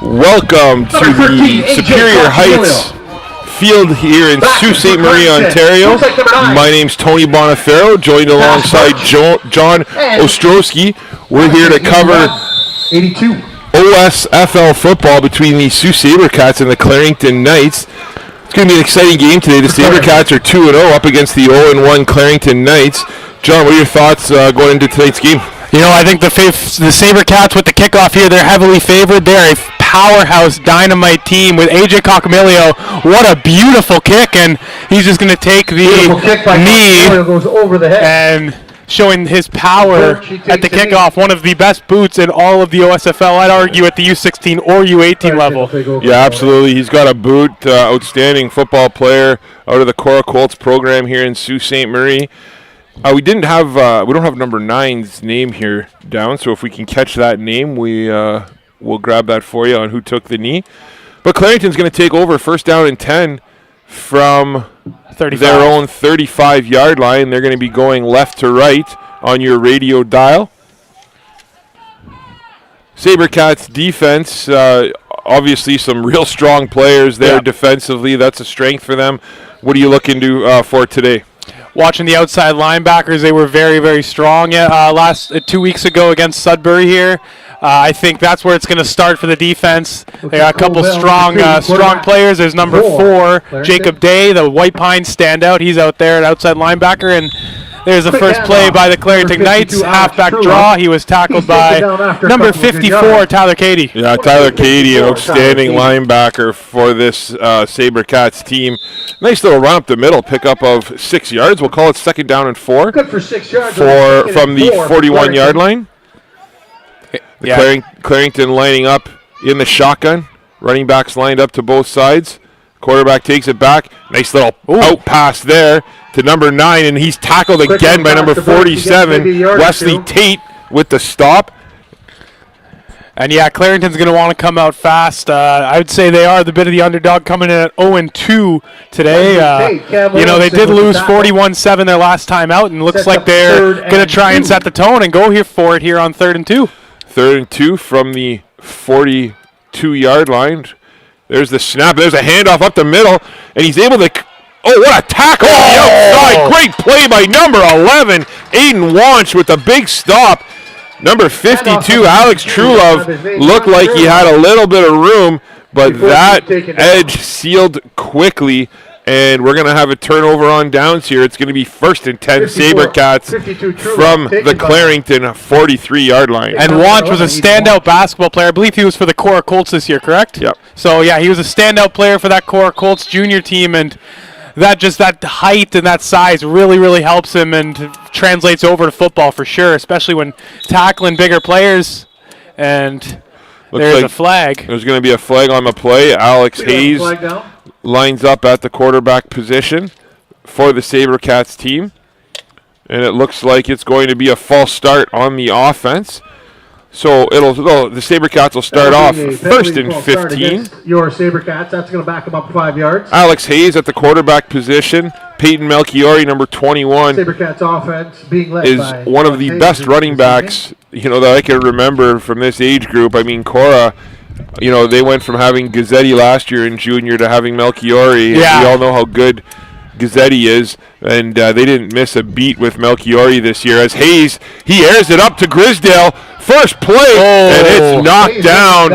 Welcome to the Superior Heights field here in Sault Ste. Marie, Ontario. My name's Tony Bonifero, joined alongside John Ostrowski. We're here to cover 82 OSFL football between the Sault Sabercats and the Clarington Knights. It's going to be an exciting game today. The Sabercats are 2-0 up against the 0-1 Clarington Knights. John, what are your thoughts going into tonight's game? You know, I think the Sabercats with the kickoff here, they're heavily favored. They're a powerhouse dynamite team with AJ Cocamilio. What a beautiful kick, and he's just going to take the knee goes over the head. and showing his power at the kickoff. One of the best boots in all of the OSFL, I'd argue, at the U16 or U18 level. Yeah, absolutely. He's got a boot. Outstanding football player out of the Cora Colts program here in Sault Ste. Marie. We don't have number 9's name here down, so if we can catch that name, we'll grab that for you on who took the knee. But Clarington's going to take over first down and 10 from 35. Their own 35-yard line. They're going to be going left to right on your radio dial. Sabercats defense, obviously some real strong players there defensively. That's a strength for them. What are you looking to for today? Watching the outside linebackers, they were very, very strong 2 weeks ago against Sudbury here. I think that's where it's going to start for the defense. They got a couple strong players. There's number 4, Jacob Day, the White Pine standout. He's out there at outside linebacker. And there's the first play by the Clarington Knights, halfback draw. He was tackled by number 54, Tyler Cady. Yeah, Tyler Cady, an outstanding linebacker for this Sabercats team. Nice little run up the middle, pickup of 6 yards. We'll call it second down and 4. Good for 6 yards. From the 41-yard line. Yeah. Clarington lining up in the shotgun. Running backs lined up to both sides. Quarterback takes it back. Nice little out pass there to number 9, and he's tackled again by number 47, Wesley Tate, with the stop. And yeah, Clarington's going to want to come out fast. I would say they are the bit of the underdog, coming in at 0-2 today. They did lose 41-7 their last time out, and looks like they're going to try and set the tone and go here for it here on 3rd and 2. 3rd and 2 from the 42-yard line. There's the snap. There's a handoff up the middle, and he's able to. Oh, what a tackle on the outside! Great play by number 11, Aiden Wanch, with a big stop. Number 52, Alex Trulove, looked like he had a little bit of room, but that edge sealed quickly, and we're going to have a turnover on downs here. It's going to be 1st and 10 Sabercats from the Clarington 43-yard line. And Wanch was a standout basketball player. I believe he was for the Cora Colts this year, correct? Yep. So, yeah, he was a standout player for that Cora Colts junior team, and that height and that size really, really helps him and translates over to football for sure, especially when tackling bigger players. And there's a flag. There's going to be a flag on the play. Alex Hayes lines up at the quarterback position for the Sabercats team. And it looks like it's going to be a false start on the offense. So the Sabercats will start off 1st and 15. Your Sabercats, that's going to back them up 5 yards. Alex Hayes at the quarterback position. Peyton Melchiori, number 21, Sabercats offense being led is by one of the best running backs, that I can remember from this age group. I mean, Cora, they went from having Gazzetti last year in junior to having Melchiori. Yeah. We all know how good Gazzetti is, and they didn't miss a beat with Melchiori this year. As Hayes, he airs it up to Grisdale. First play, and it's knocked down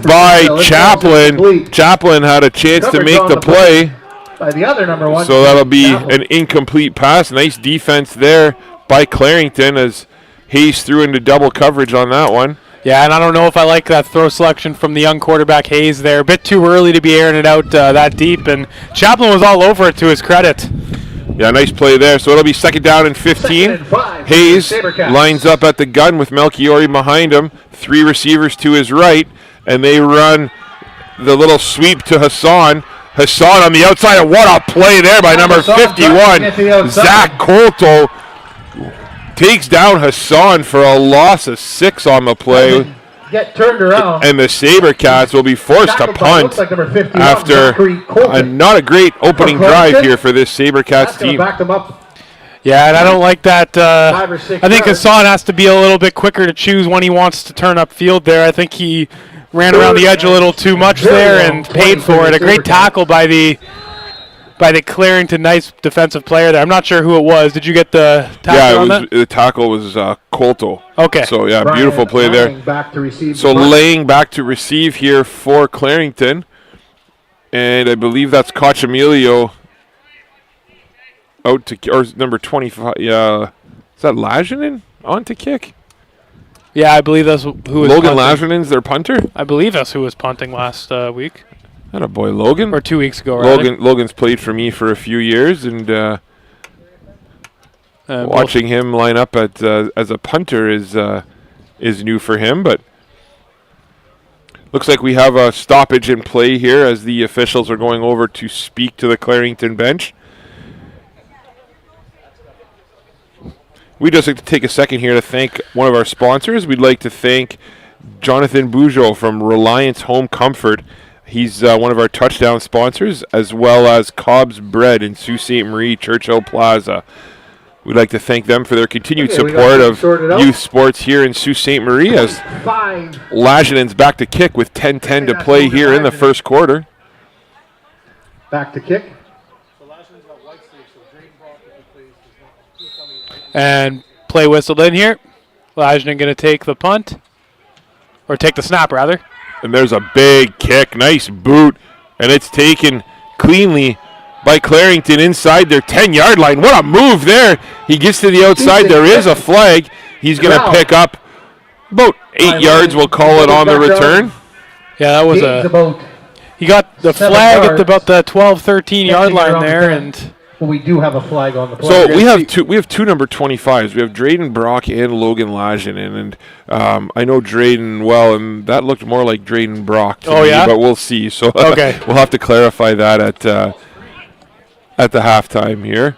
by Chaplin. Chaplin had a chance to make the play. By the other number 1. So that'll be an incomplete pass. Nice defense there by Clarington as Hayes threw into double coverage on that one. Yeah, and I don't know if I like that throw selection from the young quarterback Hayes there. A bit too early to be airing it out that deep, and Chaplin was all over it to his credit. Yeah, nice play there. So it'll be second down and 15. Hayes lines up at the gun with Melchiori behind him. 3 receivers to his right, and they run the little sweep to Hassan. Hassan on the outside, and what a play there by number 51. Zach Colto takes down Hassan for a loss of 6 on the play. Get turned around. And the Sabercats will be forced to punt after not a great opening drive here for this Sabercats team. Back them up. Yeah, and I don't like that. I think Hassan has to be a little bit quicker to choose when he wants to turn upfield there. I think he ran around the edge a little too much there and paid for it. A great tackle by the Clarington Knights defensive player there. I'm not sure who it was. Did you get the tackle on that? The tackle was Colto. Okay. So, yeah, beautiful play there. Back to receive so laying back to receive here for Clarington. And I believe that's Cochamilio out to, or number 25. Yeah. Is that Lajinen on to kick? Yeah, I believe that's who was Logan punting. Lajanen's their punter? I believe that's who was punting last week. That boy, Logan? Or 2 weeks ago, right? Logan's played for me for a few years, and watching him line up as a punter is new for him. But looks like we have a stoppage in play here as the officials are going over to speak to the Clarington bench. We'd just like to take a second here to thank one of our sponsors. We'd like to thank Jonathan Bugeaud from Reliance Home Comfort. He's one of our touchdown sponsors, as well as Cobb's Bread in Sault Ste. Marie, Churchill Plaza. We'd like to thank them for their continued support of youth sports here in Sault Ste. Marie, as Lajanen's back to kick with 10:10 to play here in the first quarter. Back to kick. And play whistled in here. Lajinen going to take the punt. Or take the snap, rather. And there's a big kick. Nice boot. And it's taken cleanly by Clarington inside their 10-yard line. What a move there. He gets to the outside. There is a flag. He's going to pick up about 8 yards. We'll call it on the return. Yeah, that was he got the flag at about the 12, 13-yard line there. And well, we do have a flag on the play. So we have two number 25s. We have Drayden Brock and Logan Lajinen, and I know Drayden well, and that looked more like Drayden Brock to me, but we'll see. So okay. We'll have to clarify that at the halftime here.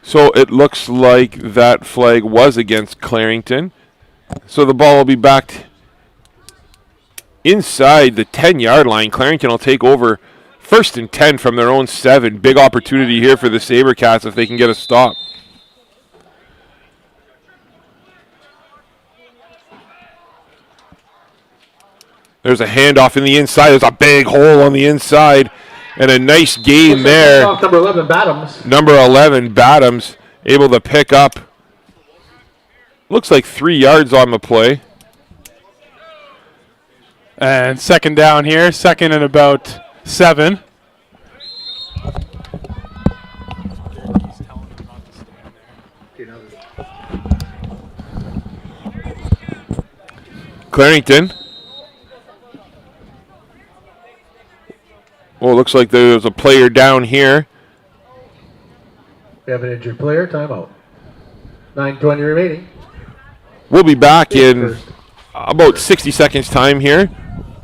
So it looks like that flag was against Clarington. So the ball will be backed inside the 10-yard line. Clarington will take over 1st and 10 from their own 7. Big opportunity here for the Sabercats if they can get a stop. There's a handoff in the inside. There's a big hole on the inside. And a nice gain there. Number 11, Badams. Number 11, Badams, able to pick up. Looks like 3 yards on the play. And second down here. Second and about 7. Clarington. Well, it looks like there's a player down here. We have an injured player. Timeout. 9:20 remaining. We'll be back in about 60 seconds time here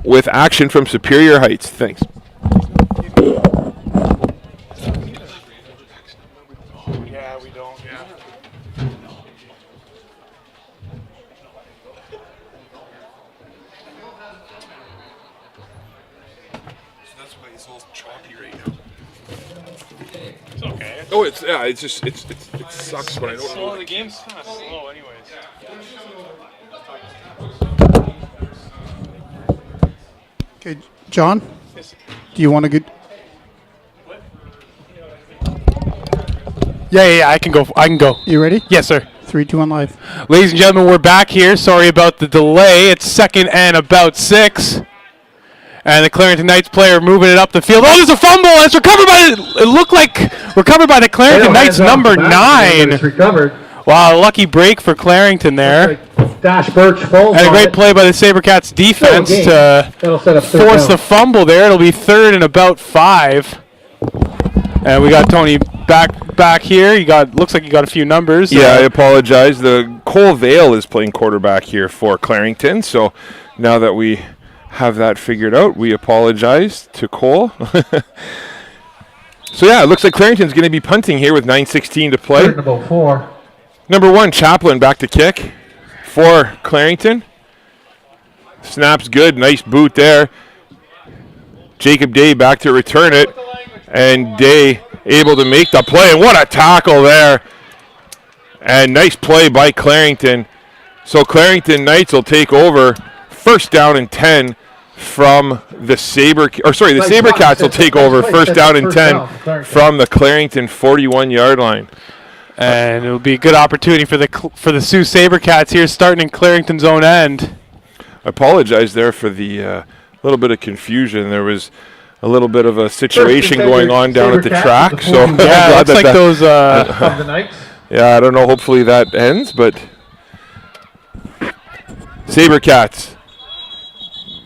with action from Superior Heights. Thanks. Yeah, we don't. Yeah. That's why it's all choppy right now. It's okay. Oh, it's just it sucks when I don't know. The game's kind of slow, anyways. Okay, John, do you want to get? Yeah, I can go. You ready? Yes, sir. 3, 2, 1, live. Ladies and gentlemen, we're back here. Sorry about the delay. It's 2nd and about 6. And the Clarington Knights player moving it up the field. Oh, there's a fumble. It's recovered by it looked like recovered by the Clarington Knights number 9. It's recovered. Wow, lucky break for Clarington there. Dash Birch falls And a on great it. play by the Sabercats defense to That'll set up third force down. the fumble there. It'll be 3rd and about 5. And we got Tony back here. Looks like you got a few numbers. Yeah, I apologize. The Cole Vale is playing quarterback here for Clarington. So now that we have that figured out, we apologize to Cole. So yeah, it looks like Clarington's going to be punting here with 9:16 to play. Third and about 4. Number 1, Chaplin back to kick for Clarington. Snap's good. Nice boot there. Jacob Day back to return it. And Day able to make the play. And what a tackle there. And nice play by Clarington. So Clarington Knights will take over first down and 10 from the Sabercats will take over first down and 10 from the Clarington 41-yard line. And it'll be a good opportunity for the Sault Sabercats here, starting in Clarington's own end. I apologize there for the little bit of confusion. There was a little bit of a situation going on down at the track. So yeah, looks like those. Yeah, I don't know. Hopefully that ends, but Sabercats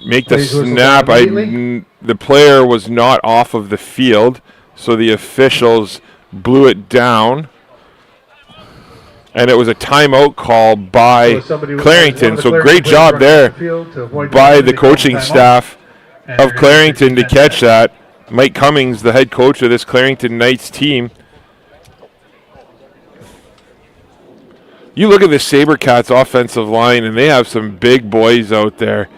make the snap. The player was not off of the field, so the officials blew it down. And it was a timeout call by Clarington. So great job there by the coaching staff of Clarington to catch that. Mike Cummings, the head coach of this Clarington Knights team. You look at the Sabercats offensive line, and they have some big boys out there.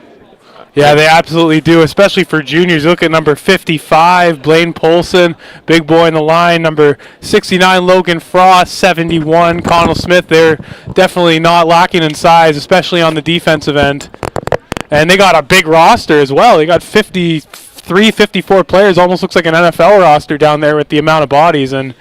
Yeah, they absolutely do, especially for juniors. You look at number 55, Blaine Polson, big boy in the line. Number 69, Logan Frost, 71, Connell Smith. They're definitely not lacking in size, especially on the defensive end. And they got a big roster as well. They got 53, 54 players. Almost looks like an NFL roster down there with the amount of bodies. And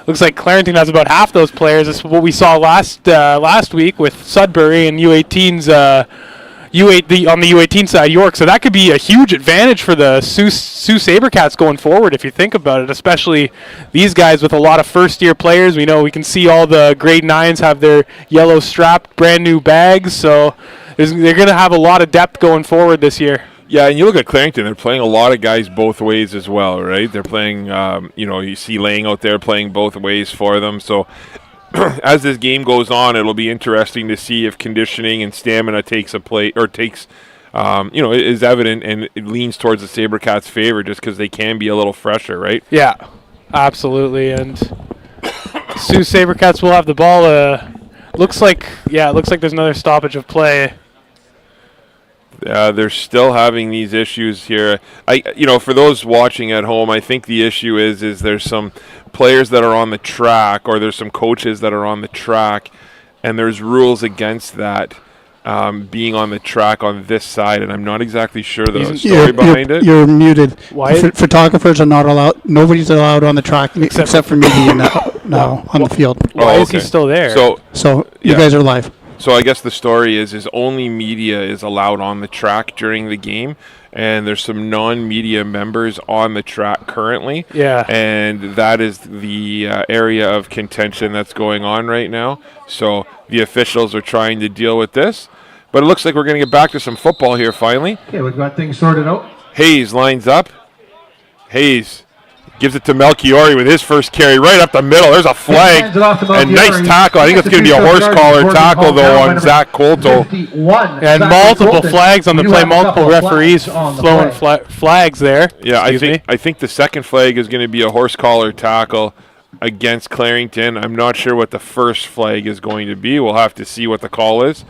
looks like Clarington has about half those players. This is what we saw last week with Sudbury and U18's on the U18 side, York. So that could be a huge advantage for the Sault Sabercats going forward if you think about it, especially these guys with a lot of first-year players. We know we can see all the grade 9s have their yellow strapped brand new bags, so they're going to have a lot of depth going forward this year. Yeah, and you look at Clarington, they're playing a lot of guys both ways as well, right? They're playing, you see Lang out there playing both ways for them. So as this game goes on, it'll be interesting to see if conditioning and stamina takes is evident, and it leans towards the Sabercats' favor just because they can be a little fresher, right? Yeah, absolutely. And Sault Sabercats will have the ball. Looks like there's another stoppage of play. They're still having these issues here. For those watching at home, I think the issue is there's some players that are on the track, or there's some coaches that are on the track, and there's rules against that being on the track on this side, and I'm not exactly sure the story behind it. You're muted. Why? Photographers are not allowed. Nobody's allowed on the track except for me being now on the field. Why is he still there? So you guys are live. So I guess the story is only media is allowed on the track during the game, and there's some non-media members on the track currently. Yeah. And that is the area of contention that's going on right now. So the officials are trying to deal with this. But it looks like we're going to get back to some football here finally. Okay, we've got things sorted out. Hayes lines up. Hayes gives it to Melchiori with his first carry right up the middle. There's a flag. And nice tackle. I think it's going to be a horse collar tackle, though, on Zach Colto. And multiple flags on the play, multiple referees throwing flags there. Yeah, I think the second flag is going to be a horse collar tackle against Clarington. I'm not sure what the first flag is going to be. We'll have to see what the call is.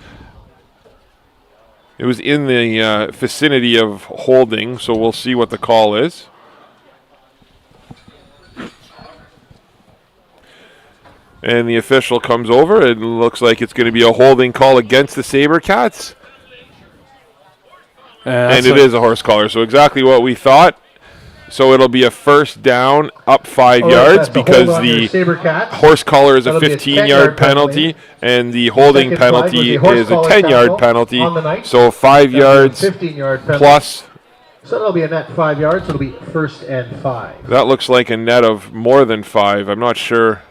It was in the vicinity of holding, so we'll see what the call is. And the official comes over. It looks like it's going to be a holding call against the Sabercats. And it is a horse collar, so exactly what we thought. So it'll be a first down up 5 yards because the horse collar is a 15-yard penalty and the holding penalty is a 10-yard penalty. So 5 yards plus. So that'll be a net 5 yards. So it'll be first and 5. That looks like a net of more than 5. I'm not sure.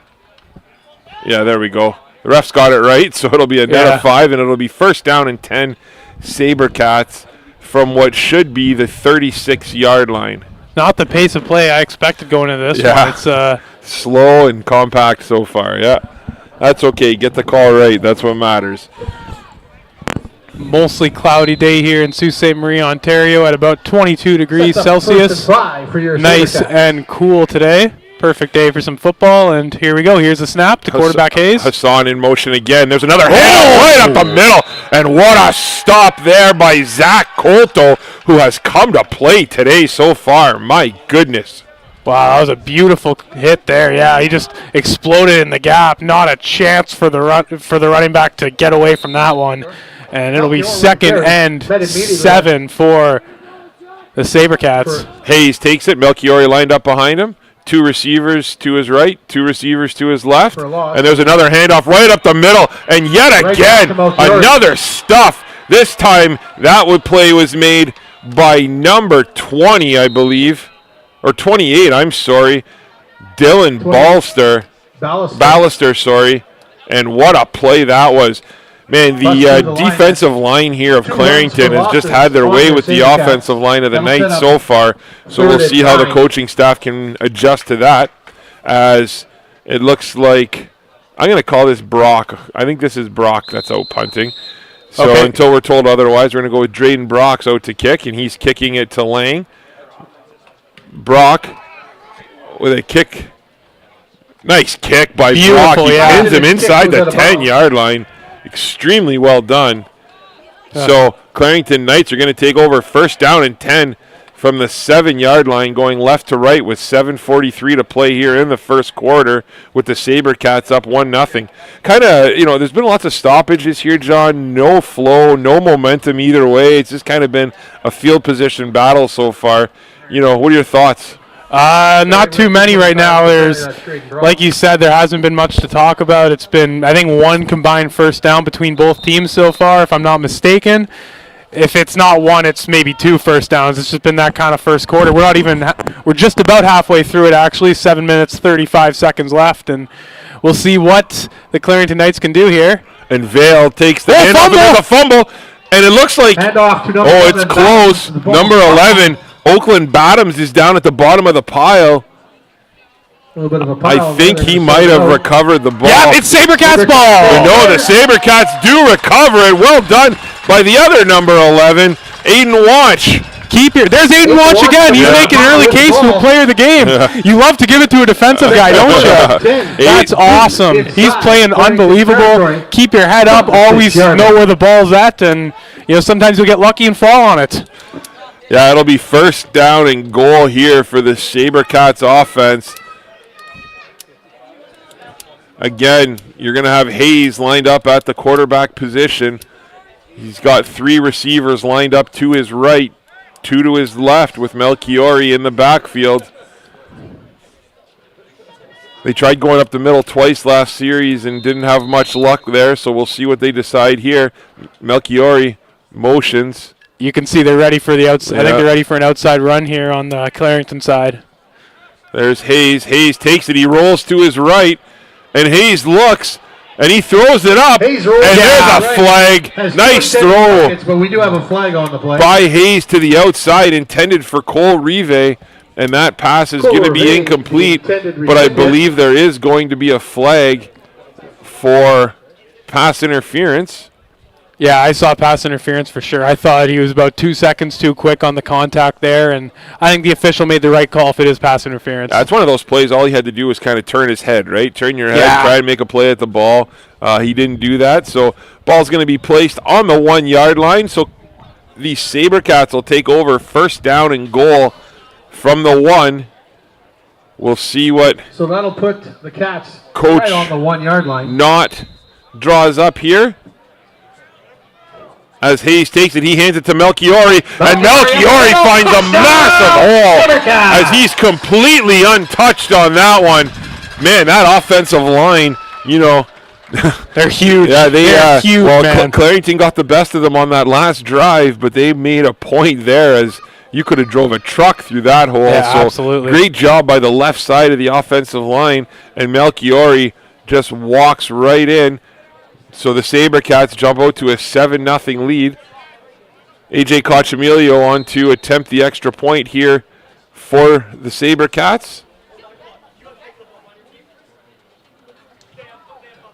Yeah, there we go. The refs got it right, so it'll be a net of 5, and it'll be first down and 10 Sabercats from what should be the 36-yard line. Not the pace of play I expected going into this one. It's slow and compact so far. Yeah, that's okay. Get the call right. That's what matters. Mostly cloudy day here in Sault Ste. Marie, Ontario, at about 22 degrees Celsius. Nice and cool today. Perfect day for some football, and here we go. Here's the snap to quarterback Hayes. Hassan in motion again. There's another hit right up the middle, and what a stop there by Zach Colto, who has come to play today so far. My goodness. Wow, that was a beautiful hit there. Yeah, he just exploded in the gap. Not a chance for the running back to get away from that one. And it'll be second and 7 for the Sabercats. Hayes takes it. Melchiori lined up behind him. 2 receivers to his right, 2 receivers to his left. And there's another handoff right up the middle. And yet again, another stuff. This time, that play was made by number 20, I believe. Or 28, I'm sorry. Dylan Ballister, sorry. And what a play that was. Man, the defensive line here of Clarington has just had their way with the offensive line of the night so far. So we'll see how the coaching staff can adjust to that, as it looks like, I'm going to call this Brock. I think this is Brock that's out punting. So until we're told otherwise, we're going to go with Drayden Brock's out to kick, and he's kicking it to Lang. Brock with a kick. Nice kick by Brock. He pins him inside the 10-yard line. Extremely well done. So Clarington Knights are going to take over first down and 10 from the 7-yard line, going left to right with 7:43 to play here in the first quarter, with the Sabercats up 1-0. Kind of, there's been lots of stoppages here, John. No flow, no momentum either way. It's just kind of been a field position battle so far. What are your thoughts? Not too many right now. There's, like you said, there hasn't been much to talk about. It's been, I think, 1 combined first down between both teams so far, if I'm not mistaken. If it's not 1, it's maybe 2 first downs. It's just been that kind of first quarter. We're just about halfway through it, actually. 7 minutes, 35 seconds left, and we'll see what the Clarington Knights can do here. And Vale takes the handoff, and there's a fumble, and it looks like, it's close. Number 11. Oakland Bottoms is down at the bottom of the pile. I think he might have recovered the ball. Yeah, it's Sabercats ball. No, the Sabercats do recover it. Well done by the other number 11, Aiden Watch. There's Aiden Watch again. He's making an early case for a player of the game. You love to give it to a defensive guy, don't you? That's awesome. He's playing unbelievable. Keep your head up. Always know where the ball's at, and sometimes you'll get lucky and fall on it. Yeah, it'll be first down and goal here for the Sabercats offense. Again, you're going to have Hayes lined up at the quarterback position. He's got 3 receivers lined up to his right, 2 to his left, with Melchiori in the backfield. They tried going up the middle twice last series and didn't have much luck there, so we'll see what they decide here. Melchiori motions. You can see they're ready for the outside. I think they're ready for an outside run here on the Clarington side. There's Hayes. Hayes takes it. He rolls to his right, and Hayes looks, and he throws it up. There's a flag. Nice throw. But we do have a flag on the play. By Hayes to the outside, intended for Cole Rive, and that pass is going to be incomplete, but I believe there is going to be a flag for pass interference. Yeah, I saw pass interference for sure. I thought he was about 2 seconds too quick on the contact there, and I think the official made the right call if it is pass interference. That's one of those plays, all he had to do was kind of turn his head, right? Turn your head, try and make a play at the ball. He didn't do that, so ball's going to be placed on the 1-yard line, so the Sabercats will take over first down and goal from the 1. We'll see what So that'll put the Cats Coach right on the 1-yard line. Knott draws up here. As Hayes takes it, he hands it to Melchiori, and Melchiori finds a massive hole as he's completely untouched on that one. Man, that offensive line, they're huge. Yeah, they're huge, man. Clarington got the best of them on that last drive, but they made a point there as you could have drove a truck through that hole. Yeah, so absolutely. Great job by the left side of the offensive line, and Melchiori just walks right in. So the Sabercats jump out to a 7-0 lead. AJ Cochamilio on to attempt the extra point here for the Sabercats.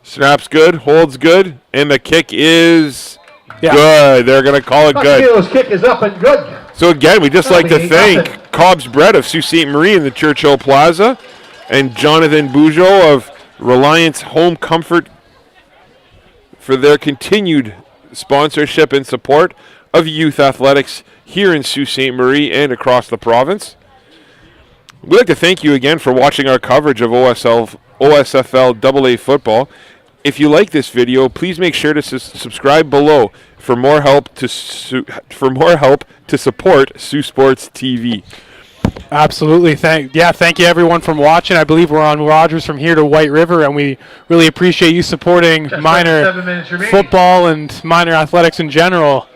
Snap's good, holds good, and the kick is good. They're going to call it good. Cochamilio's kick is up and good. So again, we just like to thank Cobb's Bread of Sault Ste. Marie in the Churchill Plaza and Jonathan Bugeaud of Reliance Home Comfort for their continued sponsorship and support of youth athletics here in Sault Ste. Marie and across the province. We'd like to thank you again for watching our coverage of OSFL AA football. If you like this video, please make sure to subscribe below for more help to support Saultsports TV. Absolutely. Thank you everyone for watching. I believe we're on Rogers from here to White River, and we really appreciate you supporting minor football and minor athletics in general.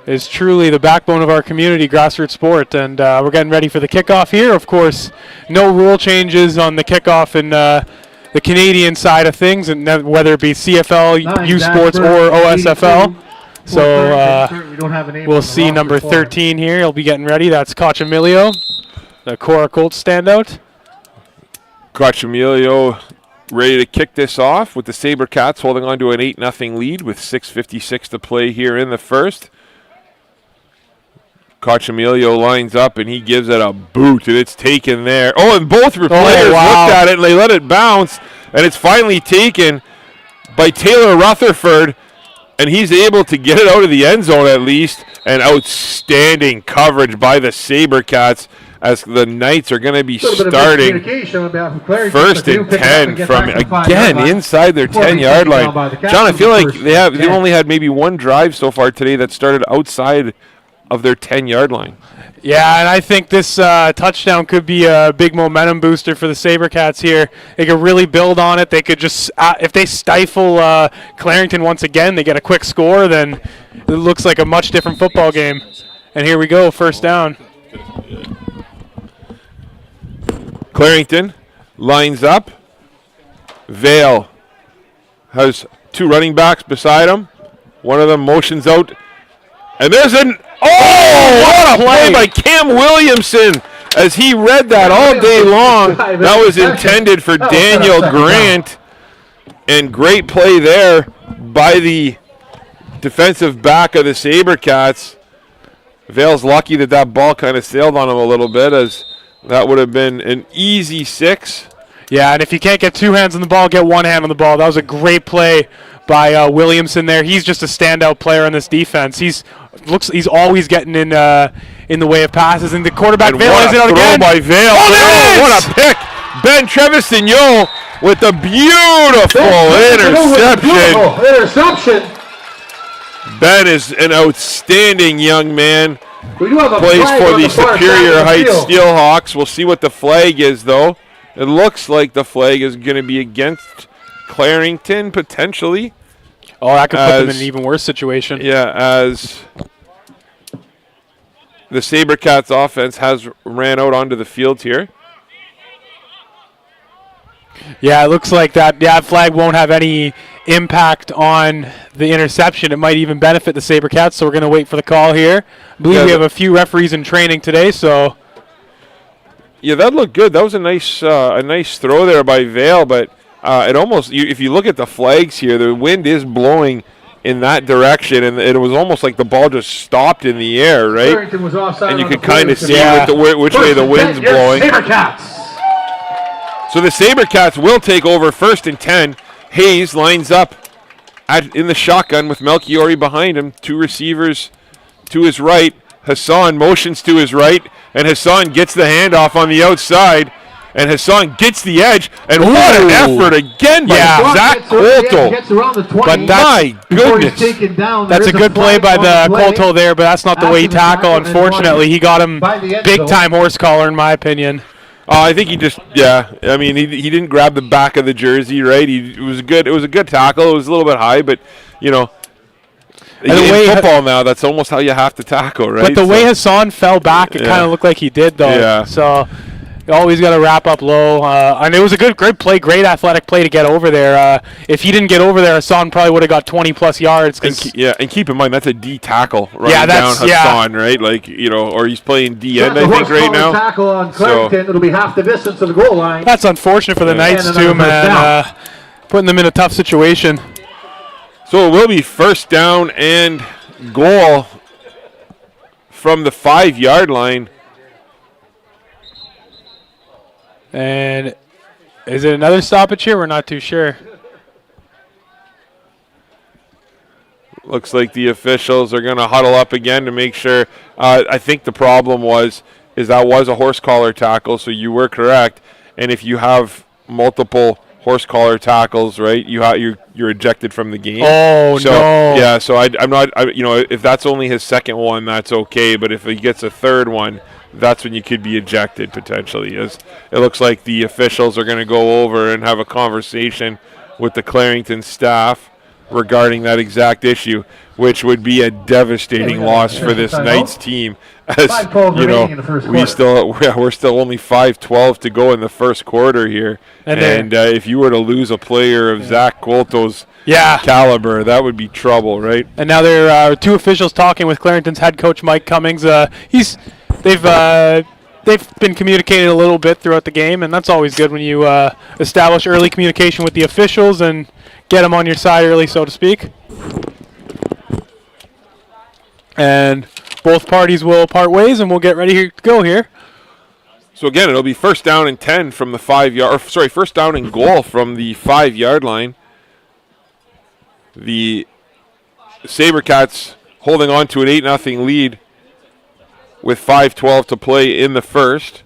Is truly the backbone of our community, grassroots sport, and we're getting ready for the kickoff here. Of course, no rule changes on the kickoff in the Canadian side of things, and whether it be CFL, U Sports, or OSFL. So we'll see number 13 here. He'll be getting ready. That's Koch Emilio, the Cora Colts standout. Koch Emilio ready to kick this off with the Sabercats holding on to an 8-0 lead with 6:56 to play here in the first. Koch Emilio lines up, and he gives it a boot, and it's taken there. Oh, and both players looked at it, and they let it bounce, and it's finally taken by Taylor Rutherford, and he's able to get it out of the end zone at least, and outstanding coverage by the Sabercats as the Knights are going to be starting 1st and 10 from, again, inside their 10-yard line. John, I feel like they've only had maybe one drive so far today that started outside of their 10-yard line. Yeah, and I think this touchdown could be a big momentum booster for the Sabercats here. They could really build on it. They could just, if they stifle Clarington once again, they get a quick score, then it looks like a much different football game. And here we go, first down. Clarington lines up. Vale has two running backs beside him. One of them motions out. And there's an... what a play by Cam Williamson as he read that all day long. That was intended for Daniel Grant. And great play there by the defensive back of the Sabercats. Vale's lucky that ball kind of sailed on him a little bit, as that would have been an easy 6. Yeah, and if you can't get two hands on the ball, get one hand on the ball. That was a great play by Williamson there. He's just a standout player on this defense. He's always getting in the way of passes, and the quarterback Vale is it out again. By Vale. What a pick! Ben Trevisigno with a beautiful interception. Ben is an outstanding young man. Plays for the Superior Heights Steelhawks. We'll see what the flag is, though. It looks like the flag is going to be against Clarington, potentially. Oh, that could put them in an even worse situation. Yeah, as the Sabercats offense has ran out onto the field here. Yeah, it looks like that flag won't have any impact on the interception. It might even benefit the Sabercats, so we're going to wait for the call here. I believe we have a few referees in training today, so... Yeah, that looked good. That was a nice throw there by Vale, but it almost, if you look at the flags here, the wind is blowing in that direction, and it was almost like the ball just stopped in the air, right? And you could kind of see which way the wind's blowing. So the Sabercats will take over 1st and 10. Hayes lines up in the shotgun with Melchiori behind him. Two receivers to his right. Hassan motions to his right, and Hassan gets the handoff on the outside, and Hassan gets the edge, and what an effort again by Zach Colto. But my goodness. That's a good play by the Colto there, but that's not the way he tackled. Unfortunately, he got him big-time horse collar, in my opinion. I think he just, I mean, he didn't grab the back of the jersey, right? It was a good tackle. It was a little bit high, but, you know, in football now, that's almost how you have to tackle, right? But the way Hassan fell back, it kind of looked like he did, though. Yeah. So you always got to wrap up low. And it was a great play, great athletic play to get over there. If he didn't get over there, Hassan probably would have got 20-plus yards. And keep in mind, that's a D tackle running down Hassan, right? Like, you know, or he's playing D end, I think, right now. Tackle on Clarington, it'll be half the distance of the goal line. That's unfortunate for the Knights, too, man. Putting them in a tough situation. So it will be 1st down and goal from the 5-yard line. And is it another stoppage here? We're not too sure. Looks like the officials are going to huddle up again to make sure. I think the problem was that was a horse collar tackle, so you were correct. And if you have multiple horse collar tackles, right? You're ejected from the game. Oh, no. Yeah, so I'm not. If that's only his second one, that's okay. But if he gets a third one, that's when you could be ejected potentially. As it looks like the officials are going to go over and have a conversation with the Clarington staff regarding that exact issue, which would be a devastating loss for this Knights team. As we're still only 5:12 to go in the first quarter here, and if you were to lose a player of Zach Colto's caliber, that would be trouble, right? And now there are two officials talking with Clarington's head coach Mike Cummings. They've been communicating a little bit throughout the game, and that's always good when you establish early communication with the officials and get them on your side early, so to speak. And both parties will part ways, and we'll get ready to go here. So again, it'll be first down and 10 from the first down and goal from the 5-yard line. The Sabercats holding on to an 8-0 lead with 5:12 to play in the first.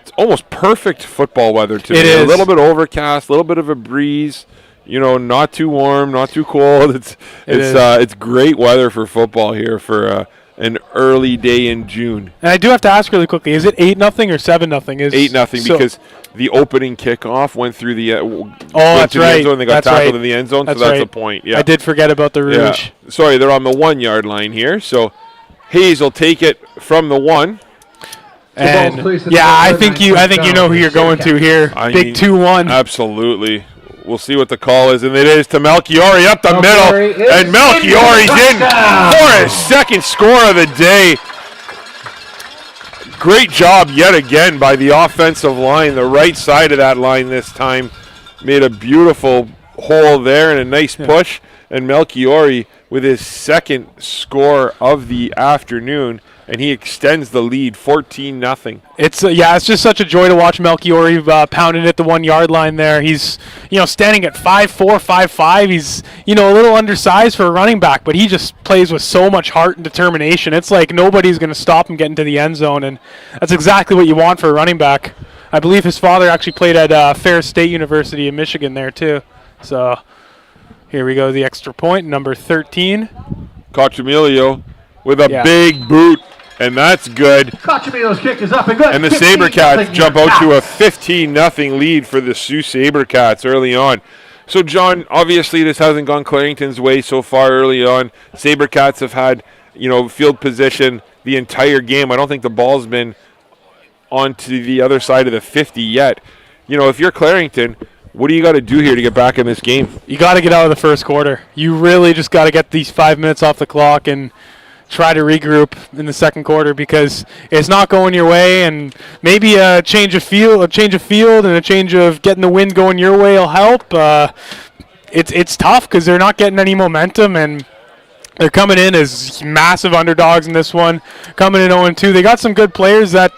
It's almost perfect football weather today. It is. A little bit overcast, a little bit of a breeze. Not too warm, not too cold. It's great weather for football here for an early day in June. And I do have to ask really quickly: is it 8-0 or 7-0? 8-0 because the opening kickoff went through the that's right. end zone. They got tackled in the end zone, so that's a point. Yeah, I did forget about the Rouge. Yeah. Sorry, they're on the 1-yard line here. So Hayes will take it from the 1. And I think you know who you're going to here. Big 2-1. Absolutely. We'll see what the call is, and it is to Melchiori up the middle, and Melchiori's in for his second score of the day. Great job yet again by the offensive line. The right side of that line this time made a beautiful hole there and a nice push, and Melchiori with his second score of the afternoon, and he extends the lead 14-0. It's just such a joy to watch Melchiori pounding at the 1-yard line there. He's standing at 5'4", 5'5". He's a little undersized for a running back, but he just plays with so much heart and determination. It's like nobody's going to stop him getting to the end zone, and that's exactly what you want for a running back. I believe his father actually played at Ferris State University in Michigan there too. So here we go, the extra point, number 13. Cochamilio with a big boot, and that's good. Cochamilio's kick is up and good. And the Sabercats jump out to a 15-0 lead for the Sault Sabercats early on. So, John, obviously this hasn't gone Clarington's way so far early on. Sabercats have had, field position the entire game. I don't think the ball's been onto the other side of the 50 yet. If you're Clarington, what do you got to do here to get back in this game? You got to get out of the first quarter. You really just got to get these 5 minutes off the clock and try to regroup in the second quarter, because it's not going your way, and maybe a change of field and a change of getting the wind going your way will help. It's tough because they're not getting any momentum, and they're coming in as massive underdogs in this one, coming in 0-2. They got some good players. That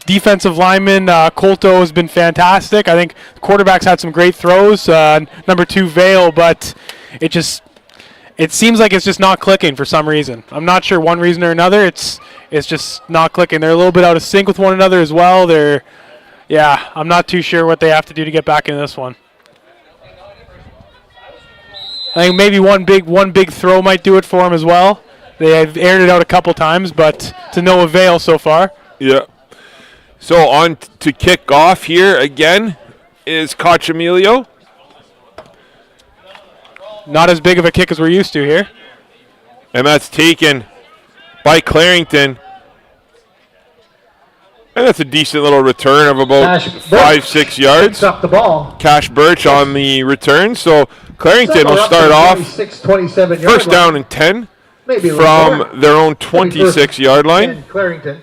defensive lineman, Colto, has been fantastic. I think the quarterback's had some great throws, number 2, Vale, but it seems like it's just not clicking for some reason. I'm not sure one reason or another. It's just not clicking. They're a little bit out of sync with one another as well. I'm not too sure what they have to do to get back into this one. I think maybe one big throw might do it for them as well. They have aired it out a couple times, but to no avail so far. Yeah. So on to kick off here again is Cochamilio. Not as big of a kick as we're used to here. And that's taken by Clarington. And that's a decent little return of about 5-6 yards. Picks up the ball. Cash Birch on the return. So Clarington will start off first down and 10 from their own 26-yard line. Clarington.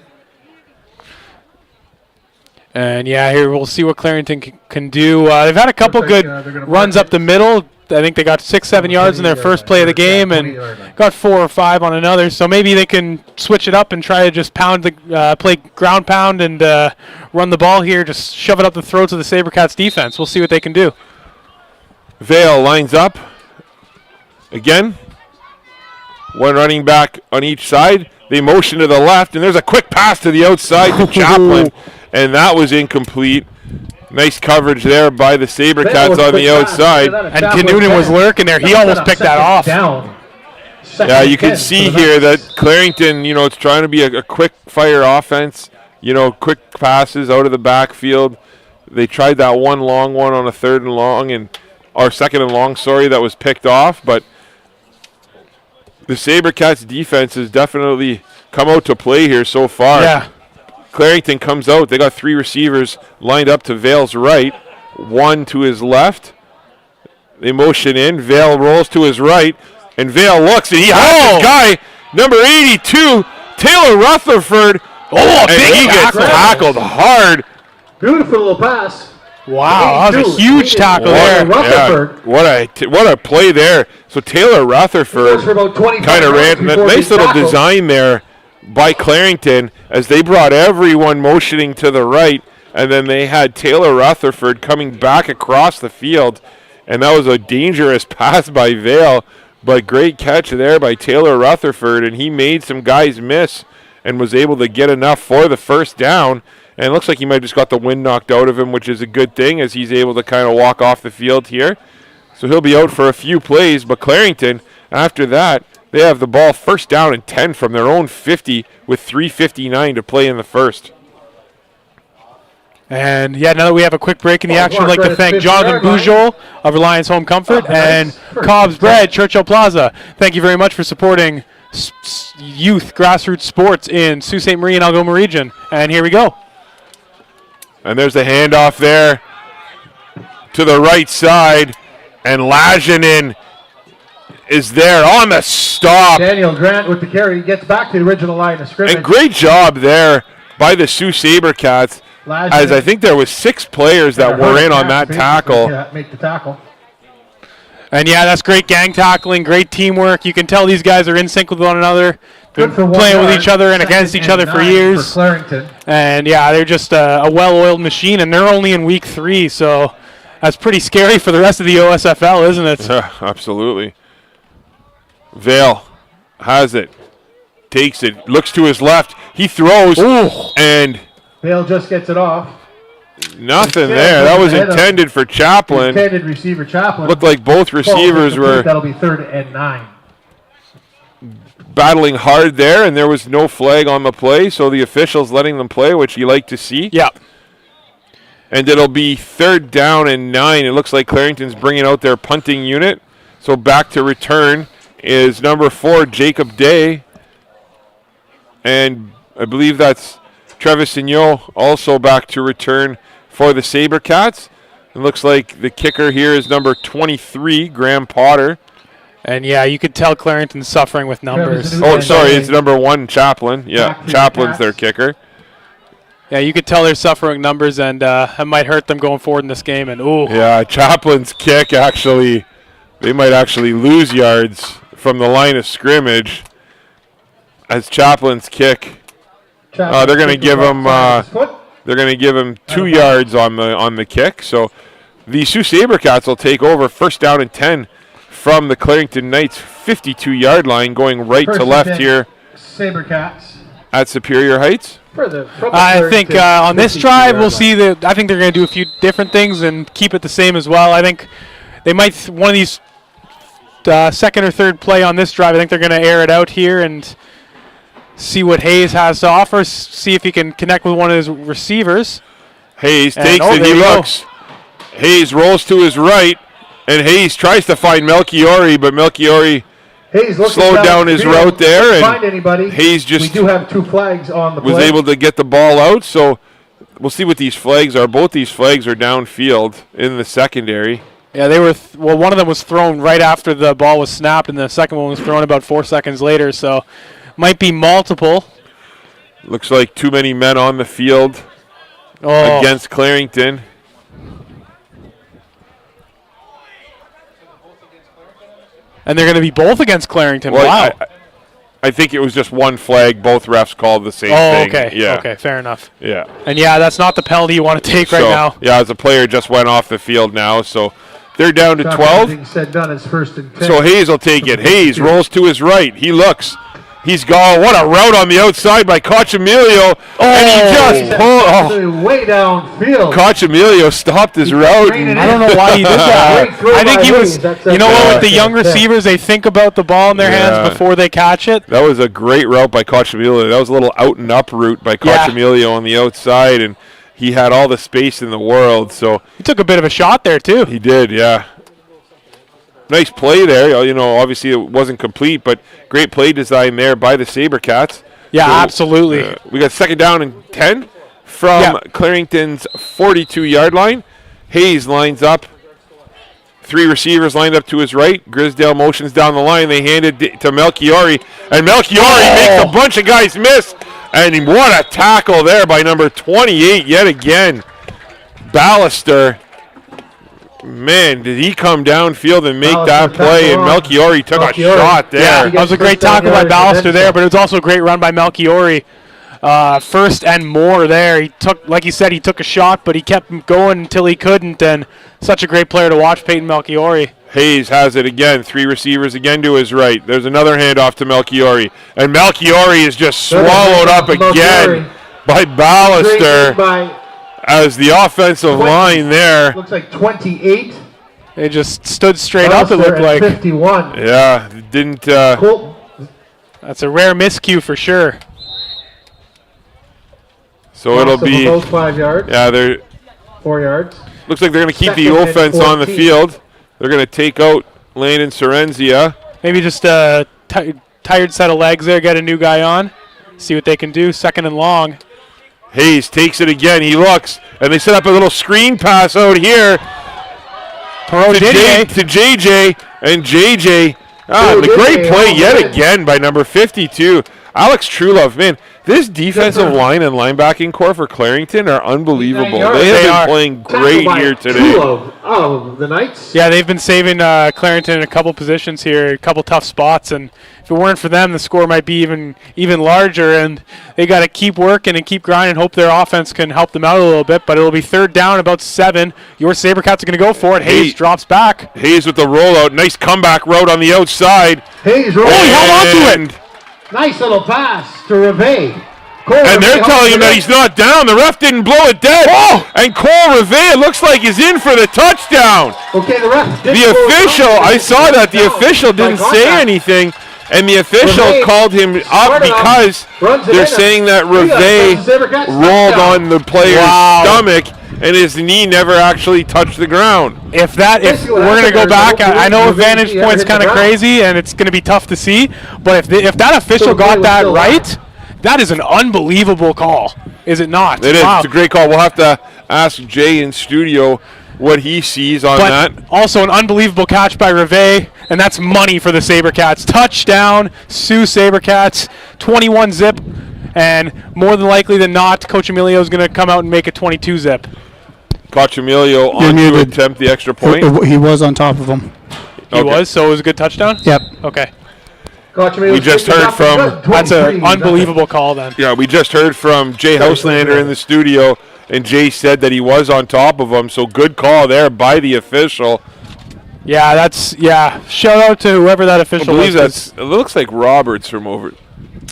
And here we'll see what Clarington can do. They've had a couple good runs up the middle. I think they got 6-7 yards in their first play of the game and got 4 or 5 on another. So maybe they can switch it up and try to just play ground pound and run the ball here, just shove it up the throats of the Sabercats defense. We'll see what they can do. Vale lines up again. One running back on each side. They motion to the left, and there's a quick pass to the outside to Chaplin, and that was incomplete. Nice coverage there by the Sabercats on the outside. And Knudden was lurking there. He almost picked that off. Yeah, you can see here that Clarington, it's trying to be a quick fire offense, quick passes out of the backfield. They tried that one long one on a second and long, that was picked off, but the Sabercats defense has definitely come out to play here so far. Yeah. Clarington comes out. They got 3 receivers lined up to Vale's right, 1 to his left. They motion in. Vale rolls to his right, and Vale looks, and he has his guy, number 82, Taylor Rutherford. And he gets tackled hard. Beautiful little pass. Wow, that was a huge tackle there. Yeah, what a play there. So Taylor Rutherford kind of ran. Nice little design there by Clarington as they brought everyone motioning to the right, and then they had Taylor Rutherford coming back across the field, and that was a dangerous pass by Vale, but great catch there by Taylor Rutherford, and he made some guys miss and was able to get enough for the first down. And it looks like he might have just got the wind knocked out of him, which is a good thing as he's able to kind of walk off the field here. So he'll be out for a few plays. But Clarington, after that, they have the ball first down and 10 from their own 50 with 3:59 to play in the first. And, now that we have a quick break in the action, I'd like to thank Jonathan Boujol of Reliance Home Comfort and Cobb's Bread, Churchill Plaza. Thank you very much for supporting youth grassroots sports in Sault Ste. Marie and Algoma region. And here we go. And there's the handoff there to the right side, and Lajinin is there on the stop. Daniel Grant with the carry gets back to the original line of scrimmage. And great job there by the Sault Sabercats, as I think there was 6 players that were in on that tackle. Make the tackle. And that's great gang tackling, great teamwork. You can tell these guys are in sync with one another. Been playing with each other and against each other for years. And they're just a well-oiled machine, and they're only in week 3, so that's pretty scary for the rest of the OSFL, isn't it? Yeah, absolutely. Vale has it, takes it, looks to his left. He throws, and Vale just gets it off. Nothing there. That was intended for Chaplin. Intended receiver Chaplin. Looked like both receivers were. That'll be 3rd and 9. Battling hard there, and there was no flag on the play, so the officials letting them play, which you like to see. Yeah. And it'll be 3rd down and 9. It looks like Clarington's bringing out their punting unit. So back to return is number 4, Jacob Day. And I believe that's Travis Signot also back to return for the Sabercats. It looks like the kicker here is number 23, Graham Potter. And you could tell Clarington's suffering with numbers. Oh, sorry, it's number 1, Chaplin. Yeah, Chaplin's their kicker. Yeah, you could tell they're suffering numbers, and it might hurt them going forward in this game. And yeah, Chaplin's kick they might actually lose yards from the line of scrimmage. As Chaplin's kick, they're going to give him. They're going to give him 2 yards on the kick. So the Sault Sabercats will take over 1st down and 10 from the Clarington Knights 52-yard line, going right to left here. Sabercats at Superior Heights. I think on this drive we'll see that. I think they're going to do a few different things and keep it the same as well. I think they might one of these second or third play on this drive. I think they're going to air it out here and see what Hayes has to offer. See if he can connect with one of his receivers. Hayes takes it. He looks. Hayes rolls to his right, and Hayes tries to find Melchiori, but Melchiori slowed down his route there, and find anybody. Hayes just we do have 2 flags on the play. Was able to get the ball out. So we'll see what these flags are. Both these flags are downfield in the secondary. Yeah, they were. One of them was thrown right after the ball was snapped, and the second one was thrown about 4 seconds later. So might be multiple. Looks like too many men on the field against Clarington. And they're going to be both against Clarington. Well, wow. I think it was just one flag. Both refs called the same thing. Okay. Yeah. Okay, fair enough. Yeah. And, that's not the penalty you want to take right now. Yeah, as a player just went off the field now. So they're down to 12. Said done is 1st and 10. So Hayes will take it. Hayes rolls to his right. He looks. He's gone. What a route on the outside by Cochamilio. And he just pulled. Way downfield. Cochamilio stopped his route. I don't know why he did that. I think he was, you know what, with the young receivers, they think about the ball in their hands before they catch it. That was a great route by Cochamilio. That was a little out and up route by Cochamilio on the outside, and he had all the space in the world. So he took a bit of a shot there, too. He did, yeah. Nice play there. You know, obviously it wasn't complete, but great play design there by the Sabercats. Yeah, so, absolutely. We got second down and 10 from Clarington's 42-yard line. Hayes lines up. 3 receivers lined up to his right. Grisdale motions down the line. They hand it to Melchiori, and Melchiori makes a bunch of guys miss. And what a tackle there by number 28 yet again. Ballister. Man, did he come downfield and make that play, and Melchiori took a shot there. Yeah, that was a great tackle by Ballister there, but it was also a great run by Melchiori. First and more there. He took, like you said, he took a shot, but he kept going until he couldn't, and such a great player to watch, Peyton Melchiori. Hayes has it again. 3 receivers again to his right. There's another handoff to Melchiori, and Melchiori is just swallowed up again by Ballister. As the offensive line there. Looks like 28. They just stood straight up, it looked like. 51. Yeah, didn't. That's a rare miscue for sure. So it'll be. Both 5 yards. Yeah, they're. 4 yards. Looks like they're going to keep the offense on the field. They're going to take out Landon Sorrenzia. Maybe just a tired set of legs there, get a new guy on. See what they can do. Second and long. Hayes takes it again. He looks, and they set up a little screen pass out here to JJ, and JJ. The great play yet again by number 52, Alex Trulove. Man, this defensive line and linebacking core for Clarington are unbelievable. They have been playing great here today. Oh, the Knights. Yeah, they've been saving Clarington in a couple positions here, a couple tough spots, and if it weren't for them, the score might be even larger, and they got to keep working and keep grinding, hope their offense can help them out a little bit, but it'll be third down, about 7. Your Sabercats are going to go for it. Hayes drops back. Hayes with the rollout. Nice comeback route on the outside. Hayes rolling. Oh, he held on to it. Nice little pass to Reve. And they're telling him that he's not down. The ref didn't blow it dead. And Cole Reve, it looks like, is in for the touchdown. Okay, the ref. The official, I saw that the official didn't say anything, and the official called him up because they're saying that Reve rolled on the player's stomach, and his knee never actually touched the ground. If we're going to go back, I know vantage point's kind of crazy, and it's going to be tough to see, but if that official got that right, that is an unbelievable call, is it not? It is. It's a great call. We'll have to ask Jay in studio what he sees on that. Also an unbelievable catch by Reve, and that's money for the Sabercats. Touchdown, Sault Sabercats, 21 zip, and more than likely than not, Coach Emilio is going to come out and make a 22 zip. Coach Emilio on to attempt the extra point. He was on top of him. He was, so it was a good touchdown? Yep. Okay. We just heard from... That's an unbelievable call then. Yeah, we just heard from Jay Houselander in the studio, and Jay said that he was on top of him, so good call there by the official. Yeah, shout out to whoever that official was. It looks like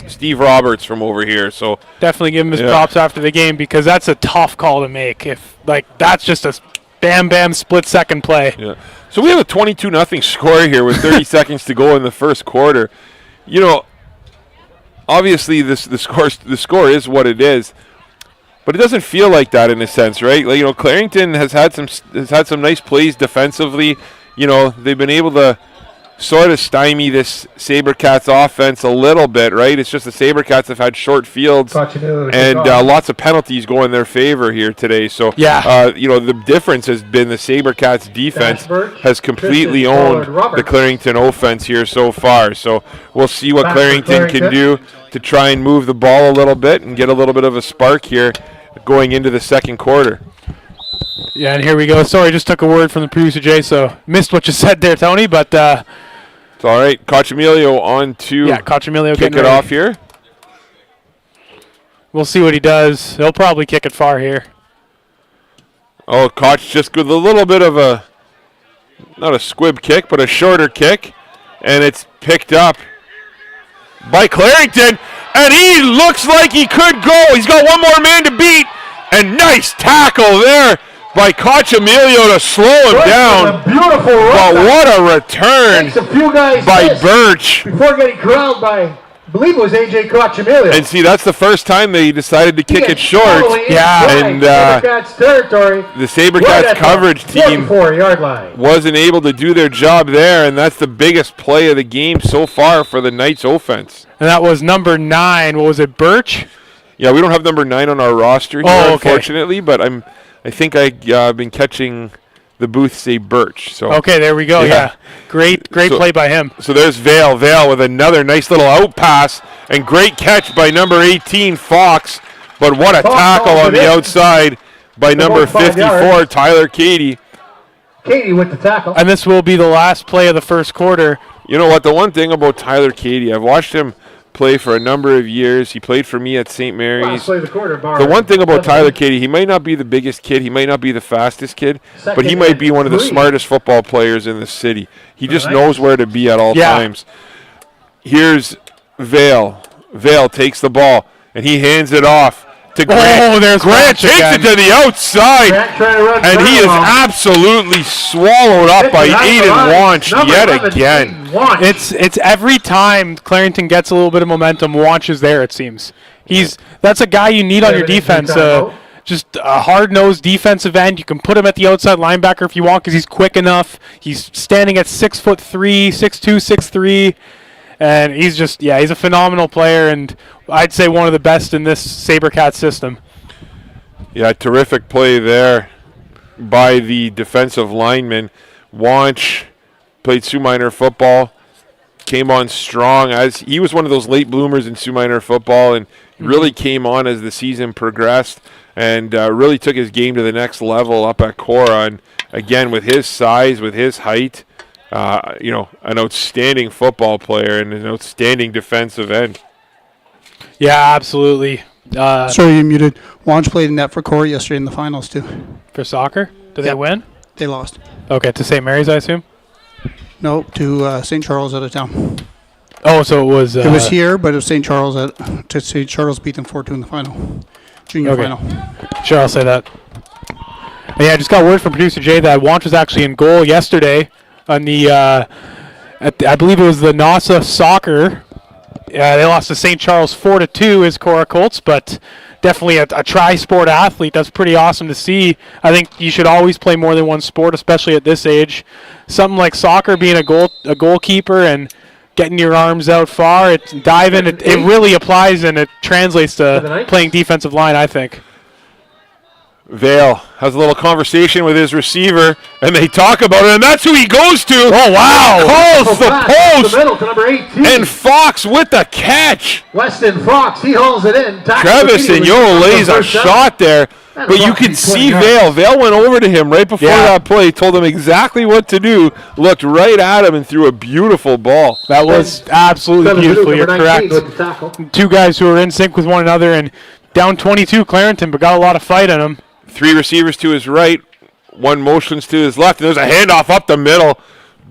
Steve Roberts from over here, so... Definitely give him his props after the game, because that's a tough call to make. That's just a bam split-second play. Yeah. So we have a 22-0 score here with 30 seconds to go in the first quarter. You know, obviously the score is what it is, but it doesn't feel like that in a sense, right? Like, you know, Clarington has had some nice plays defensively. You know, they've been able to sort of stymie this Sabercats offense a little bit, right? It's just the Sabercats have had short fields and lots of penalties go in their favor here today. So, you know, the difference has been the Sabercats defense has completely owned the Clarington offense here so far. So we'll see what Clarington can do to try and move the ball a little bit and get a little bit of a spark here going into the second quarter. Yeah, and here we go. Sorry, just took a word from the producer, Jay, so missed what you said there, Tony, but... it's all right. Cochamilio on to kick it off here. We'll see what he does. He'll probably kick it far here. Oh, Koch just with a little bit of a, not a squib kick, but a shorter kick, and it's picked up by Clarington, and he looks like he could go. He's got one more man to beat, and nice tackle there by Cochamilio to slow him down. A beautiful run. But what a return Takes a few guys by missed Birch. before getting corralled by, I believe it was AJ Cochamilio. And see, that's the first time they decided to kick it short. And Sabercats territory. the Sabercats coverage team 44-yard line. wasn't able to do their job there, and that's the biggest play of the game so far for the Knights offense. And that was number 9. What was it, Birch? Yeah, we don't have number 9 on our roster here, unfortunately, but I think I've been catching the booth say Birch. So okay, there we go. Yeah. Great play by him. So there's Vale. Vale with another nice little out pass, and great catch by number 18, Fox. But what a tackle on the outside by number 54, Tyler Cady. Cady with the tackle. And this will be the last play of the first quarter. You know what? The one thing about Tyler Cady, I've watched him play for a number of years. He played for me at St. Mary's. The one thing about Tyler Cady, he might not be the biggest kid, he might not be the fastest kid, but he might be one of the smartest football players in the city. He just knows where to be at all times. Here's Vale. Vale takes the ball, and he hands it off to Grant. There's Grant takes it to the outside, and he is absolutely swallowed up by Aiden Wanch yet again. It's every time Clarington gets a little bit of momentum, Wanch is there, it seems. That's a guy you need on your defense. Just a hard-nosed defensive end. You can put him at the outside linebacker if you want because he's quick enough. He's standing at 6'3", 6'2", 6'3", and he's a phenomenal player, and I'd say one of the best in this Sabercat system. Yeah, terrific play there by the defensive lineman. Wanch played Sioux Minor football, came on strong. As he was one of those late bloomers in Sioux Minor football, and really came on as the season progressed, and really took his game to the next level up at Cora. And again, with his size, with his height, an outstanding football player and an outstanding defensive end. Yeah, absolutely. Sorry, you muted. Wanch played in that for Corey yesterday in the finals, too. For soccer? Did they win? They lost. Okay, to St. Mary's, I assume? No, to St. Charles out of town. Oh, so it was... it was here, but it was St. Charles. St. Charles beat them 4-2 in the final. Junior final. Sure, I'll say that. And yeah, I just got word from producer Jay that Wanch was actually in goal yesterday on the... I believe it was the NASA soccer. They lost to St. Charles 4-2 as Cora Colts, but definitely a tri-sport athlete. That's pretty awesome to see. I think you should always play more than one sport, especially at this age. Something like soccer, being a goalkeeper and getting your arms out far, diving, it really applies and it translates to playing defensive line, I think. Vale has a little conversation with his receiver, and they talk about it, and that's who he goes to. Oh, wow. Calls the post. The middle to number 18. And Fox with the catch. Weston Fox, he hauls it in. Travis Signolo lays a shot there, but you can see Vale. Vale went over to him right before that play, told him exactly what to do, looked right at him, and threw a beautiful ball. That was absolutely beautiful. You're correct. Two guys who are in sync with one another, and down 22 Clarington, but got a lot of fight in them. 3 receivers to his right, 1 motions to his left, and there's a handoff up the middle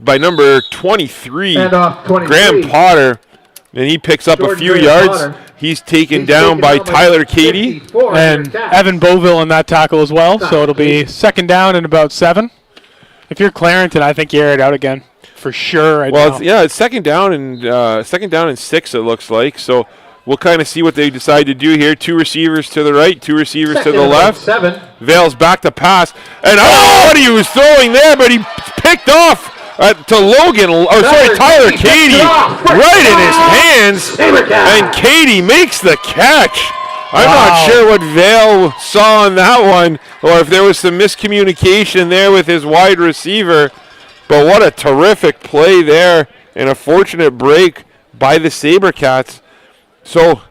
by number 23, Graham Potter, and he picks up a few yards. He's taken down by Tyler Cady. And Evan Beauville in that tackle as well, so it'll be second down and about 7. If you're Clarington, I think you air it out again for sure. It's second down and 6, it looks like, so we'll kind of see what they decide to do here. 2 receivers to the right, 2 receivers to the left. 7. Vale's back to pass. And I don't know what he was throwing there, but he picked off to Tyler Cady right in his hands. And Cady makes the catch. I'm not sure what Vale saw on that one, or if there was some miscommunication there with his wide receiver. But what a terrific play there, and a fortunate break by the Sabercats. So,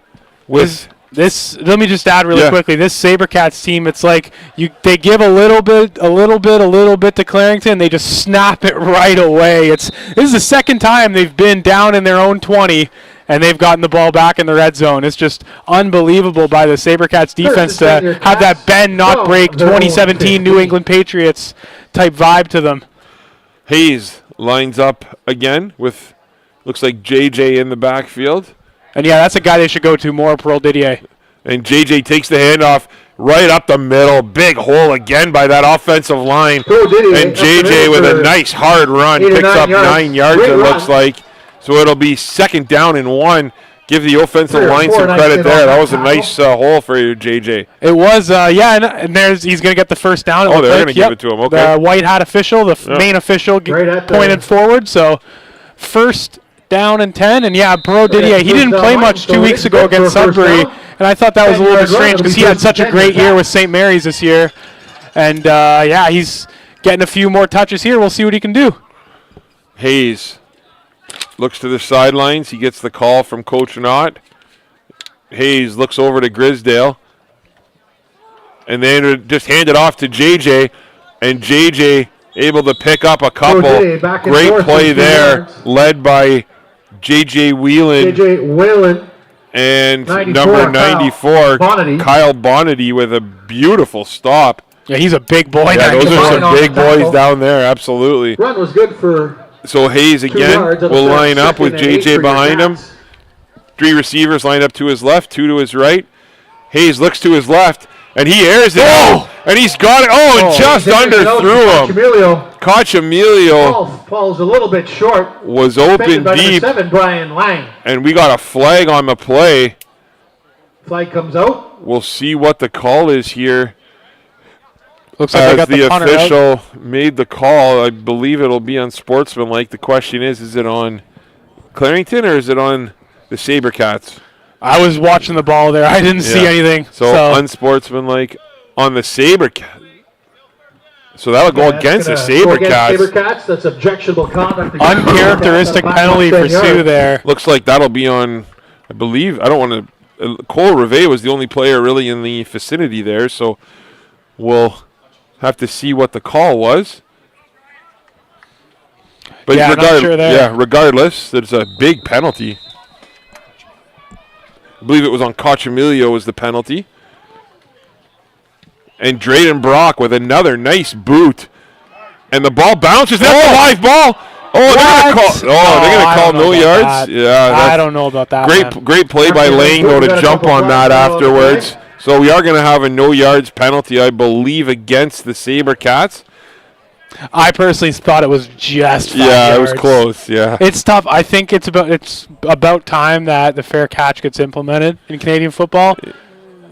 with this, let me just add really quickly. This Sabercats team, it's like they give a little bit to Clarington. They just snap it right away. This is the second time they've been down in their own 20, and they've gotten the ball back in the red zone. It's just unbelievable by the Sabercats defense to have that bend not break 2017 New England Patriots type vibe to them. Hayes lines up again with looks like JJ in the backfield. And, yeah, that's a guy they should go to more, Pearl Didier. And JJ takes the handoff right up the middle. Big hole again by that offensive line. And JJ with a nice hard run picks up 9 yards, it looks like. So it'll be 2nd down and 1. Give the offensive line some credit there. That was a nice hole for you, JJ. It was, and he's going to get the first down. Oh, they're going to give it to him. Okay. The white hat official, the main official, pointed forward. So 1st down and 10. And, yeah, Pearl Didier, he didn't play much 2 weeks ago against Sudbury. And I thought that was a little bit strange because he had such a great year with St. Mary's this year. And, he's getting a few more touches here. We'll see what he can do. Hayes looks to the sidelines. He gets the call from Coach Knott. Hayes looks over to Grisdale. And then just hand it off to JJ. And JJ able to pick up a couple. Great play there, led by JJ Whelan. And 94, number 94, Kyle Bonity with a beautiful stop. Yeah, he's a big boy. Yeah, those are some big boys down there, absolutely. Run was good for So Hayes again will line up with JJ behind him. 3 receivers lined up to his left, 2 to his right. Hayes looks to his left, and he airs it out, and he's got it. And just underthrew him. Cachamilio falls a little bit short. Was open deep. 7, Brian Lang. And we got a flag on the play. Flag comes out. We'll see what the call is here. Looks like they got the punter official out. Made the call. I believe it'll be on Sportsmanlike. The question is it on Clarington or is it on the Sabercats? I was watching the ball there. I didn't see anything. So unsportsmanlike on the Sabercats. So that'll go against the Sabercats. That's objectionable conduct. Uncharacteristic penalty for Sioux there. Looks like that'll be on, I believe, I don't want to, Cole Rivet was the only player really in the vicinity there, so we'll have to see what the call was. But not sure there. Regardless, there's a big penalty. I believe it was on Cachamilio was the penalty. And Drayden Brock with another nice boot. And the ball bounces. That's a live ball. They're going to call no yards. Yeah, I don't know about that. Great play by Lango to jump on that afterwards. So we are going to have a no yards penalty, I believe, against the Sabercats. I personally thought it was just 5 yards. Yeah, it was close. Yeah, it's tough. I think it's about time that the fair catch gets implemented in Canadian football.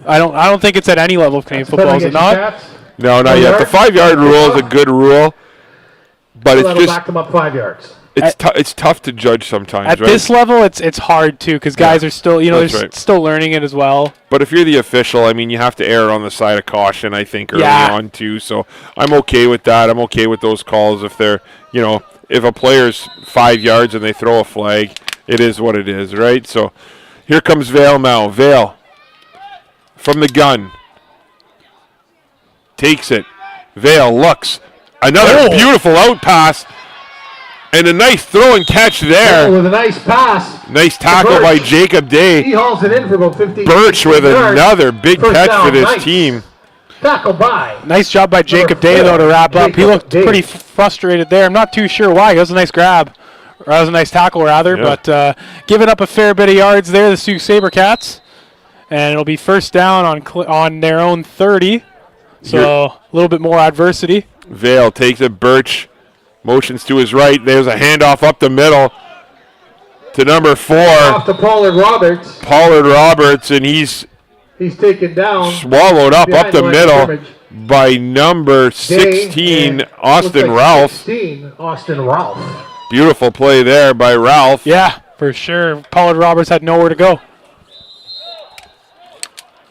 I don't think it's at any level of Canadian football. Is it not? No, not yet. The 5 yard rule is a good rule, but it's just back them up 5 yards. It's tough to judge sometimes. At this level, it's hard too because guys are still they're still learning it as well. But if you're the official, I mean, you have to err on the side of caution. I think early on too. So I'm okay with that. I'm okay with those calls if they're if a player's 5 yards and they throw a flag, it is what it is, right? So here comes Vale now. Vale from the gun takes it. Vale looks another beautiful out pass. And a nice throw and catch there. With a nice pass. Nice tackle by Jacob Day. He hauls it in for about 50. Birch with another big catch for this team. Tackle by. Nice job by Jacob Day, though, to wrap up. He looked pretty frustrated there. I'm not too sure why. It was a nice grab. Or that was a nice tackle, rather. Yeah. But giving up a fair bit of yards there, the Sault Sabercats. And it'll be first down on their own 30. So a little bit more adversity. Vale takes it. Birch motions to his right. There's a handoff up the middle to number 4. Off to Pollard Roberts. And he's taken down. Swallowed up the middle by number 16, Austin Ralph. Beautiful play there by Ralph. Yeah, for sure. Pollard Roberts had nowhere to go.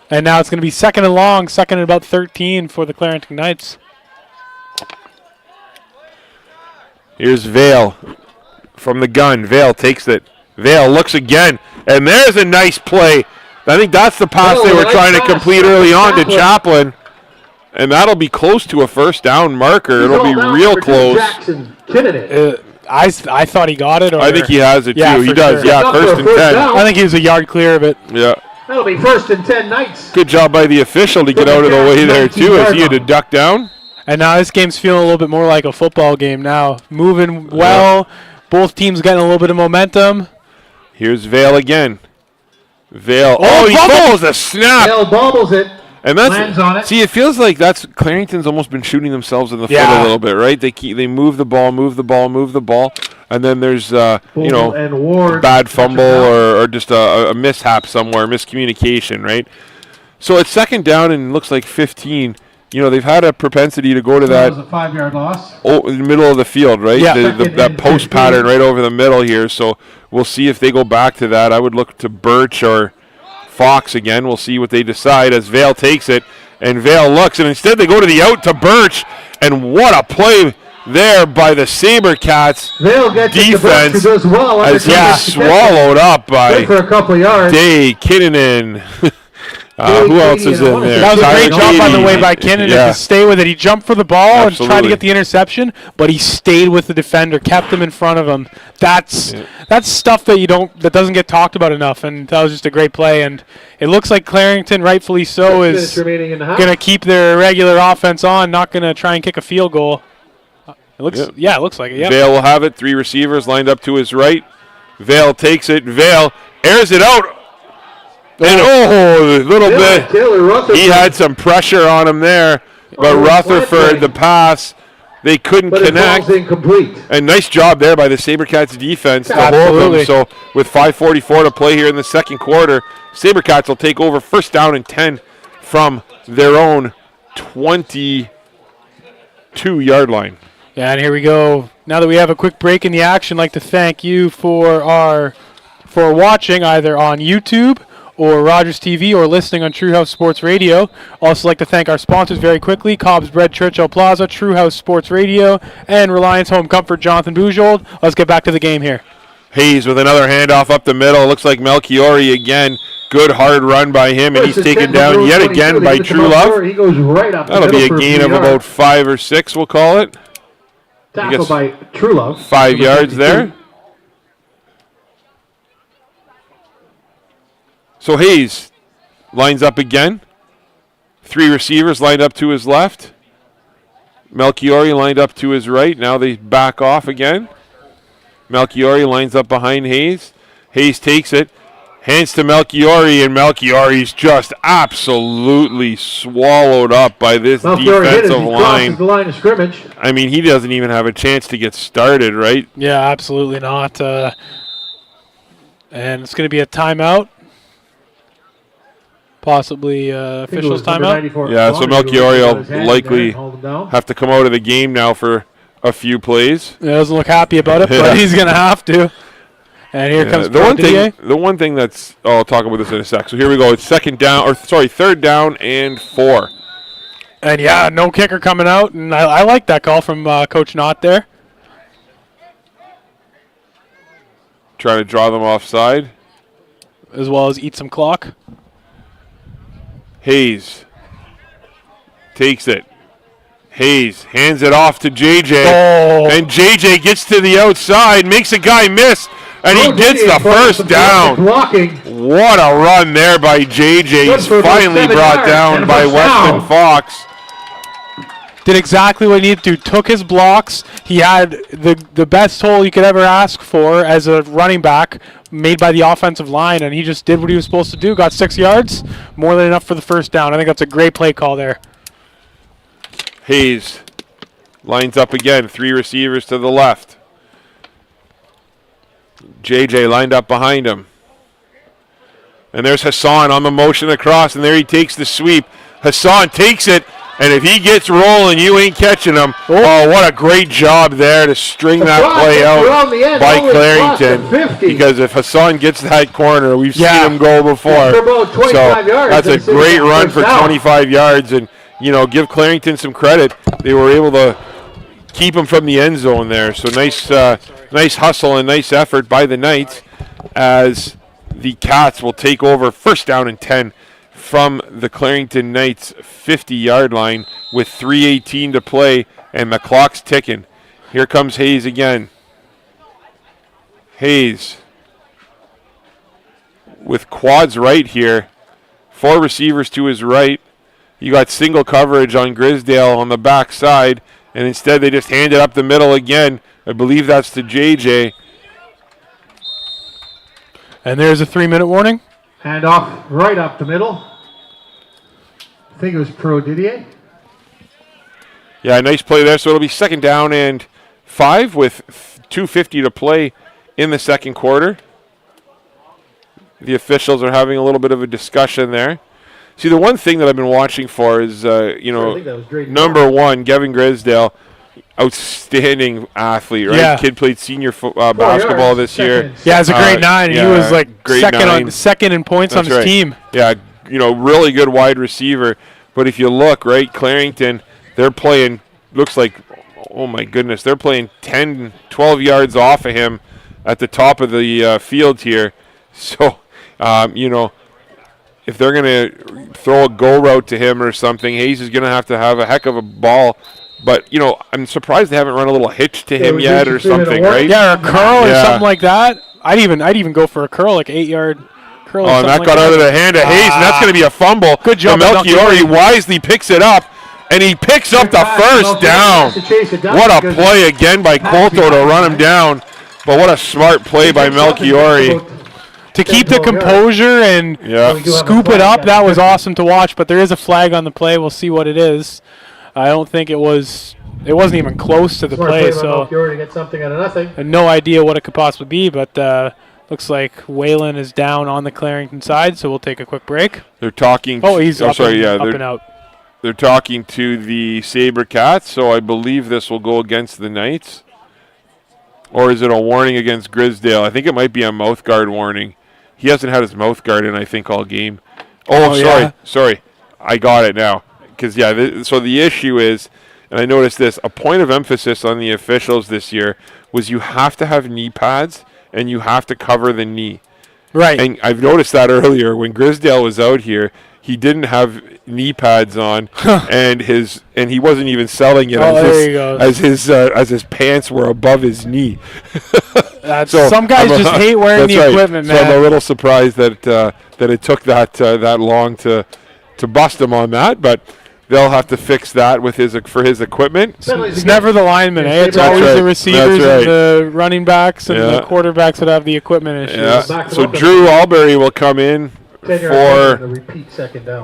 And now it's going to be second and long, second and about 13 for the Clarington Knights. Here's Vale from the gun. Vale takes it. Vale looks again. And there's a nice play. I think that's the pass they were trying to complete early on to Chaplin. And that'll be close to a first down marker. It'll be real close. I thought he got it. I think he has it too. He does. Yeah, first and 10. I think he was a yard clear of it. Yeah. That'll be first and 10 Knights. Good job by the official to get out of the way there too as he had to duck down. And now this game's feeling a little bit more like a football game now. Moving well. Both teams getting a little bit of momentum. Here's Vale again. Vale. Oh, he fumbles the snap. Vale bobbles it. And Lands on it. see, it feels like Clarington's almost been shooting themselves in the foot a little bit, right? They move the ball, and then there's and Ward, a bad fumble or just a mishap somewhere, miscommunication, right? So it's second down and looks like 15. They've had a propensity to go to that. That was a 5-yard loss. In the middle of the field, right? Yeah. That post pattern right over the middle here. So we'll see if they go back to that. I would look to Birch or Fox again. We'll see what they decide as Vale takes it. And Vale looks, and instead they go to the out to Birch. And what a play there by the Sabercats Vale gets defense it to Birch, who does well. as he's swallowed up by for a couple of yards. Day Kinnunen. Who else is in there? That was a great Tyler job, by the Beatty. way, by Kinnunen to stay with it. He jumped for the ball and tried to get the interception, but he stayed with the defender, kept him in front of him. That's stuff that doesn't get talked about enough, and that was just a great play. And it looks like Clarington, rightfully so, is going to keep their regular offense on, not going to try and kick a field goal. It looks like it. Yeah. Vale will have it. 3 receivers lined up to his right. Vale takes it. Vale airs it out. And a little bit. He had some pressure on him there, but Rutherford, the pass, they couldn't connect. Incomplete. And nice job there by the Sabercats defense to hold them. So with 5:44 to play here in the second quarter, Sabercats will take over first down and 10 from their own 22-yard line. Yeah, and here we go. Now that we have a quick break in the action, I'd like to thank you for watching either on YouTube or Rogers TV, or listening on True House Sports Radio. Also like to thank our sponsors very quickly: Cobb's Bread, Churchill Plaza, True House Sports Radio, and Reliance Home Comfort, Jonathan Bujold. Let's get back to the game here. Hayes with another handoff up the middle. Looks like Melchiori again. Good hard run by him, and he's taken down yet again by True Love. He goes right up. That'll be a gain of about 5 or 6, we'll call it. Tackle by True Love. 5 yards there. So Hayes lines up again. 3 receivers lined up to his left. Melchiori lined up to his right. Now they back off again. Melchiori lines up behind Hayes. Hayes takes it. Hands to Melchiori, and Melchiori's just absolutely swallowed up by this defensive line. The line of scrimmage. I mean, he doesn't even have a chance to get started, right? Yeah, absolutely not. And it's going to be a timeout. Possibly official's timeout. Yeah, so Melchiori will likely have to come out of the game now for a few plays. He doesn't look happy about it, but he's going to have to. And here comes the one thing that's I'll talk about this in a sec. So here we go. It's third down and 4. And no kicker coming out, and I like that call from Coach Knott there. Trying to draw them offside. As well as eat some clock. Hayes takes it. Hayes hands it off to JJ. And JJ gets to the outside, makes a guy miss, and he gets the first down. What a run there by JJ. He's finally brought down by Weston Fox. Did exactly what he needed to. Took his blocks. He had the best hole you could ever ask for as a running back made by the offensive line, and he just did what he was supposed to do. Got 6 yards, more than enough for the first down. I think that's a great play call there. Hayes lines up again. 3 receivers to the left. JJ lined up behind him. And there's Hassan on the motion across, and there he takes the sweep. Hassan takes it. And if he gets rolling, you ain't catching him. Oh, what a great job there to string that play out by Clarington. Because if Hassan gets that corner, we've seen him go before. So that's a great run for 25 yards. And, give Clarington some credit. They were able to keep him from the end zone there. So nice hustle and nice effort by the Knights as the Cats will take over first down and 10 from the Clarington Knights 50-yard line with 3:18 to play, and the clock's ticking. Here comes Hayes again. Hayes with quads right here. 4 receivers to his right. You got single coverage on Grisdale on the back side, and instead they just hand it up the middle again. I believe that's to JJ. And there's a 3-minute warning. Hand off right up the middle. I think it was Pro Didier. Yeah, nice play there. So it'll be second down and 5 with 2:50 to play in the second quarter. The officials are having a little bit of a discussion there. See, the one thing that I've been watching for is, number 1, Gavin Grisdale, outstanding athlete, right? Yeah. Kid played senior basketball this year. Yeah, it's a grade 9. Yeah, he was like grade second in points on his team. Yeah, really good wide receiver. But if you look, right, Clarington, they're playing, looks like, oh my goodness, they're playing 10, 12 yards off of him at the top of the field here. So, if they're going to throw a go route to him or something, Hayes is going to have a heck of a ball. But, I'm surprised they haven't run a little hitch to him yet or something, right? Yeah, or a curl or something like that. I'd even go for a curl, like 8-yard curl. Oh, and that got out of the hand of Hayes, and that's going to be a fumble. Good job, Melchiori wisely picks it up, and he picks up the first down. What a play again by Colto to run him down. But what a smart play by Melchiori. To keep the composure and scoop it up, that was awesome to watch. But there is a flag on the play. We'll see what it is. I don't think it wasn't even close to the play, so I had no idea what it could possibly be. But looks like Whalen is down on the Clarington side, so we'll take a quick break. They're talking. He's up and out. They're talking to the Sabercats, so I believe this will go against the Knights. Or is it a warning against Grisdale? I think it might be a mouth guard warning. He hasn't had his mouth guard in, I think, all game. Sorry. I got it now. Because, so the issue is, and I noticed this, a point of emphasis on the officials this year was you have to have knee pads and you have to cover the knee. Right. And I've noticed that earlier. When Grisdale was out here, he didn't have knee pads on, and he wasn't even selling it as his pants were above his knee. Some guys just hate wearing the equipment, man. So I'm a little surprised that it took that long to bust him on that, but they'll have to fix that for his equipment. It's never the linemen, eh? It's always the receivers and the running backs and the quarterbacks that have the equipment issues. Yeah. So Drew Albury will come in for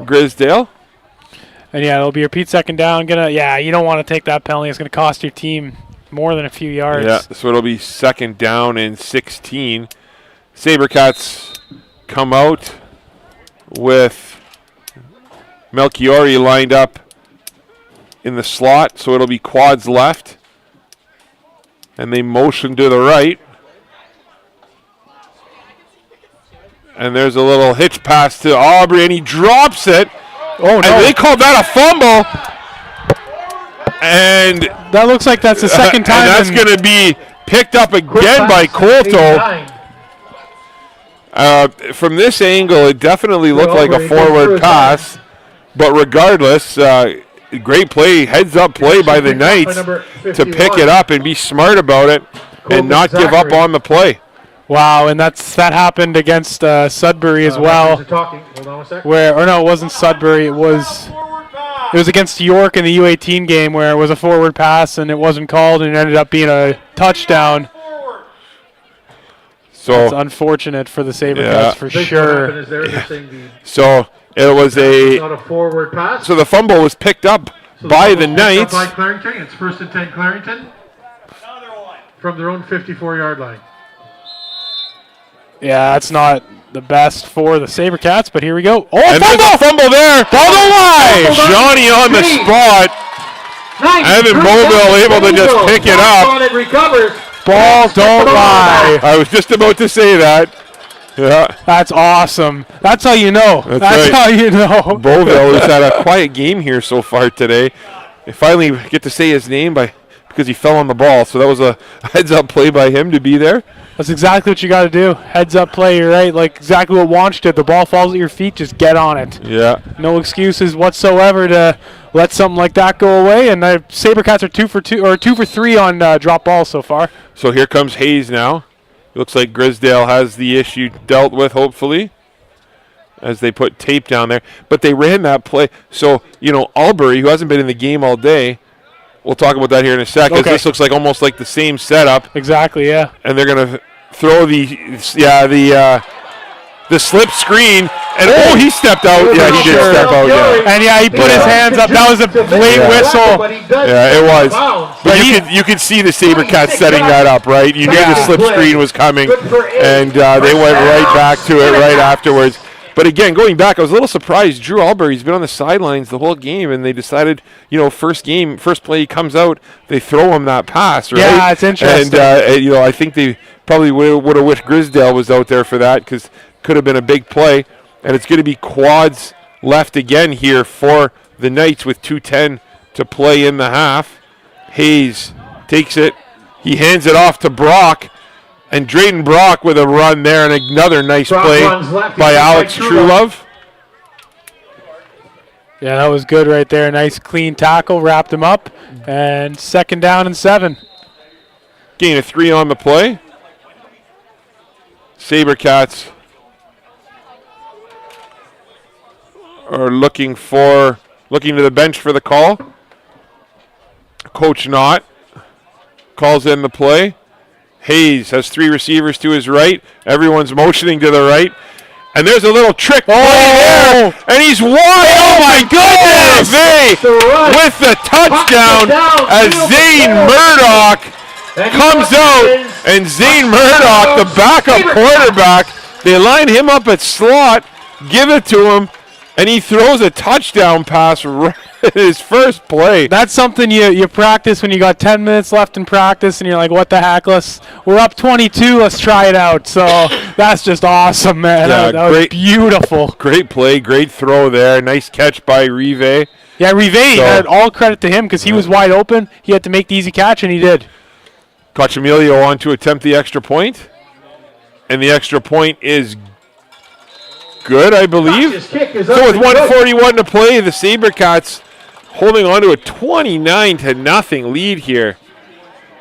Grisdale. And it'll be a repeat second down. You don't want to take that penalty. It's going to cost your team more than a few yards. Yeah, so it'll be second down and 16. Sabercats come out with Melchiori lined up in the slot, so it'll be quads left. And they motion to the right. And there's a little hitch pass to Aubrey, and he drops it. Oh, no. And they called that a fumble. And that looks like that's the second time. And that's going to be picked up again by Colto. From this angle, it definitely looked like a forward pass. But regardless, great play, heads-up play by the Knights to pick it up and be smart about it and not give up on the play. Wow, and that happened against Sudbury as well. Hold on a second. It wasn't Sudbury. It was against York in the U18 game where it was a forward pass and it wasn't called and it ended up being a touchdown. So it's unfortunate for the Sabercats for sure. So it was not a forward pass. So the fumble was picked up by the Knights. By Clarington. It's 1st and 10 Clarington from their own 54-yard line. Yeah, that's not the best for the Sabercats, but here we go. Oh, and there's a fumble there. Fumble line. Johnny on the spot. Evan Boville able to just pick it up. Ball don't lie. I was just about to say that. Yeah. That's awesome. That's how you know. That's how you know. Boville has had a quiet game here so far today. I finally get to say his name because he fell on the ball, so that was a heads-up play by him to be there. That's exactly what you got to do. Heads-up play, you're right. Like exactly what Wanch did. The ball falls at your feet, just get on it. Yeah. No excuses whatsoever to let something like that go away. And the Sabercats are 2 for 3 on drop balls so far. So here comes Hayes now. Looks like Grisdale has the issue dealt with, hopefully, as they put tape down there. But they ran that play. So, Albury, who hasn't been in the game all day, we'll talk about that here in a sec, because this looks like almost like the same setup. Exactly, yeah. And they're going to throw the slip screen, and he stepped out. Yeah, he did step out. Yeah, and he put his hands up. That was a late whistle. Yeah, it was. But you could see the Sabercats setting that up, right? You knew the slip screen was coming, and they went right back to it right afterwards. But again, going back, I was a little surprised. Drew Albury's been on the sidelines the whole game, and they decided, first play he comes out, they throw him that pass, right? Yeah, it's interesting. And I think they probably would have wished Grisdale was out there for that, because could have been a big play. And it's going to be quads left again here for the Knights with 2:10 to play in the half. Hayes takes it. He hands it off to Brock. And Drayton Brock with a run there, and another nice play by Alex Truelove. Yeah, that was good right there. Nice clean tackle, wrapped him up. And 2nd down and 7. Gain of 3 on the play. Sabercats are looking to the bench for the call. Coach Knott calls in the play. Hayes has 3 receivers to his right. Everyone's motioning to the right. And there's a little trick play there. And he's wide. Oh, my goodness. With the touchdown as Zane Murdoch comes out. And Zane Murdoch, the backup quarterback, they line him up at slot, give it to him, and he throws a touchdown pass right at his first play. That's something you practice when you got 10 minutes left in practice, and you're like, what the heck, we're up 22, let's try it out. So that's just awesome, man. Yeah, that was beautiful. Great play, great throw there. Nice catch by Rive. Yeah, Rive, all credit to him because he was wide open. He had to make the easy catch, and he did. Cochemilio on to attempt the extra point. And the extra point is good, I believe. So with 1:41 to play, the Sabercats holding on to a 29-0 lead here.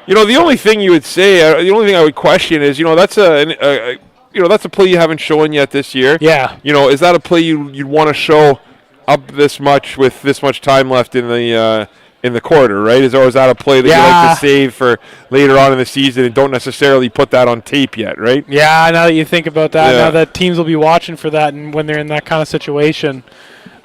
The only thing you would say, the only thing I would question is, that's a play you haven't shown yet this year. Yeah. Is that a play you'd want to show up this much with this much time left in the quarter, right? Is that a play that you like to save for later on in the season and don't necessarily put that on tape yet, right? Yeah, now that you think about that, now that teams will be watching for that and when they're in that kind of situation.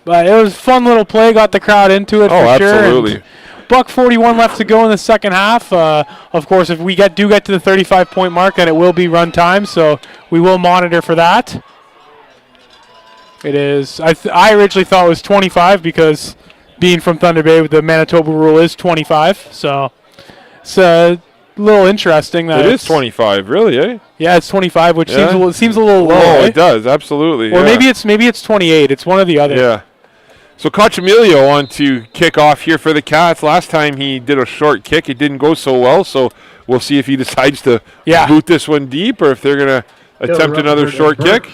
But it was a fun little play, got the crowd into it for sure. Absolutely. $1:41 left to go in the second half. Of course, if we do get to the 35-point mark, then it will be run time, so we will monitor for that. It is. I originally thought it was 25 because being from Thunder Bay, the Manitoba rule is 25, so it's a little interesting. That it is 25, really, eh? Yeah, it's 25, which seems a little low. Oh, right? It does, absolutely. Or maybe it's 28. It's one or the other. Yeah. So Cochemilio on to kick off here for the Cats. Last time he did a short kick, it didn't go so well, so we'll see if he decides to boot this one deep or if they're going to attempt another short kick.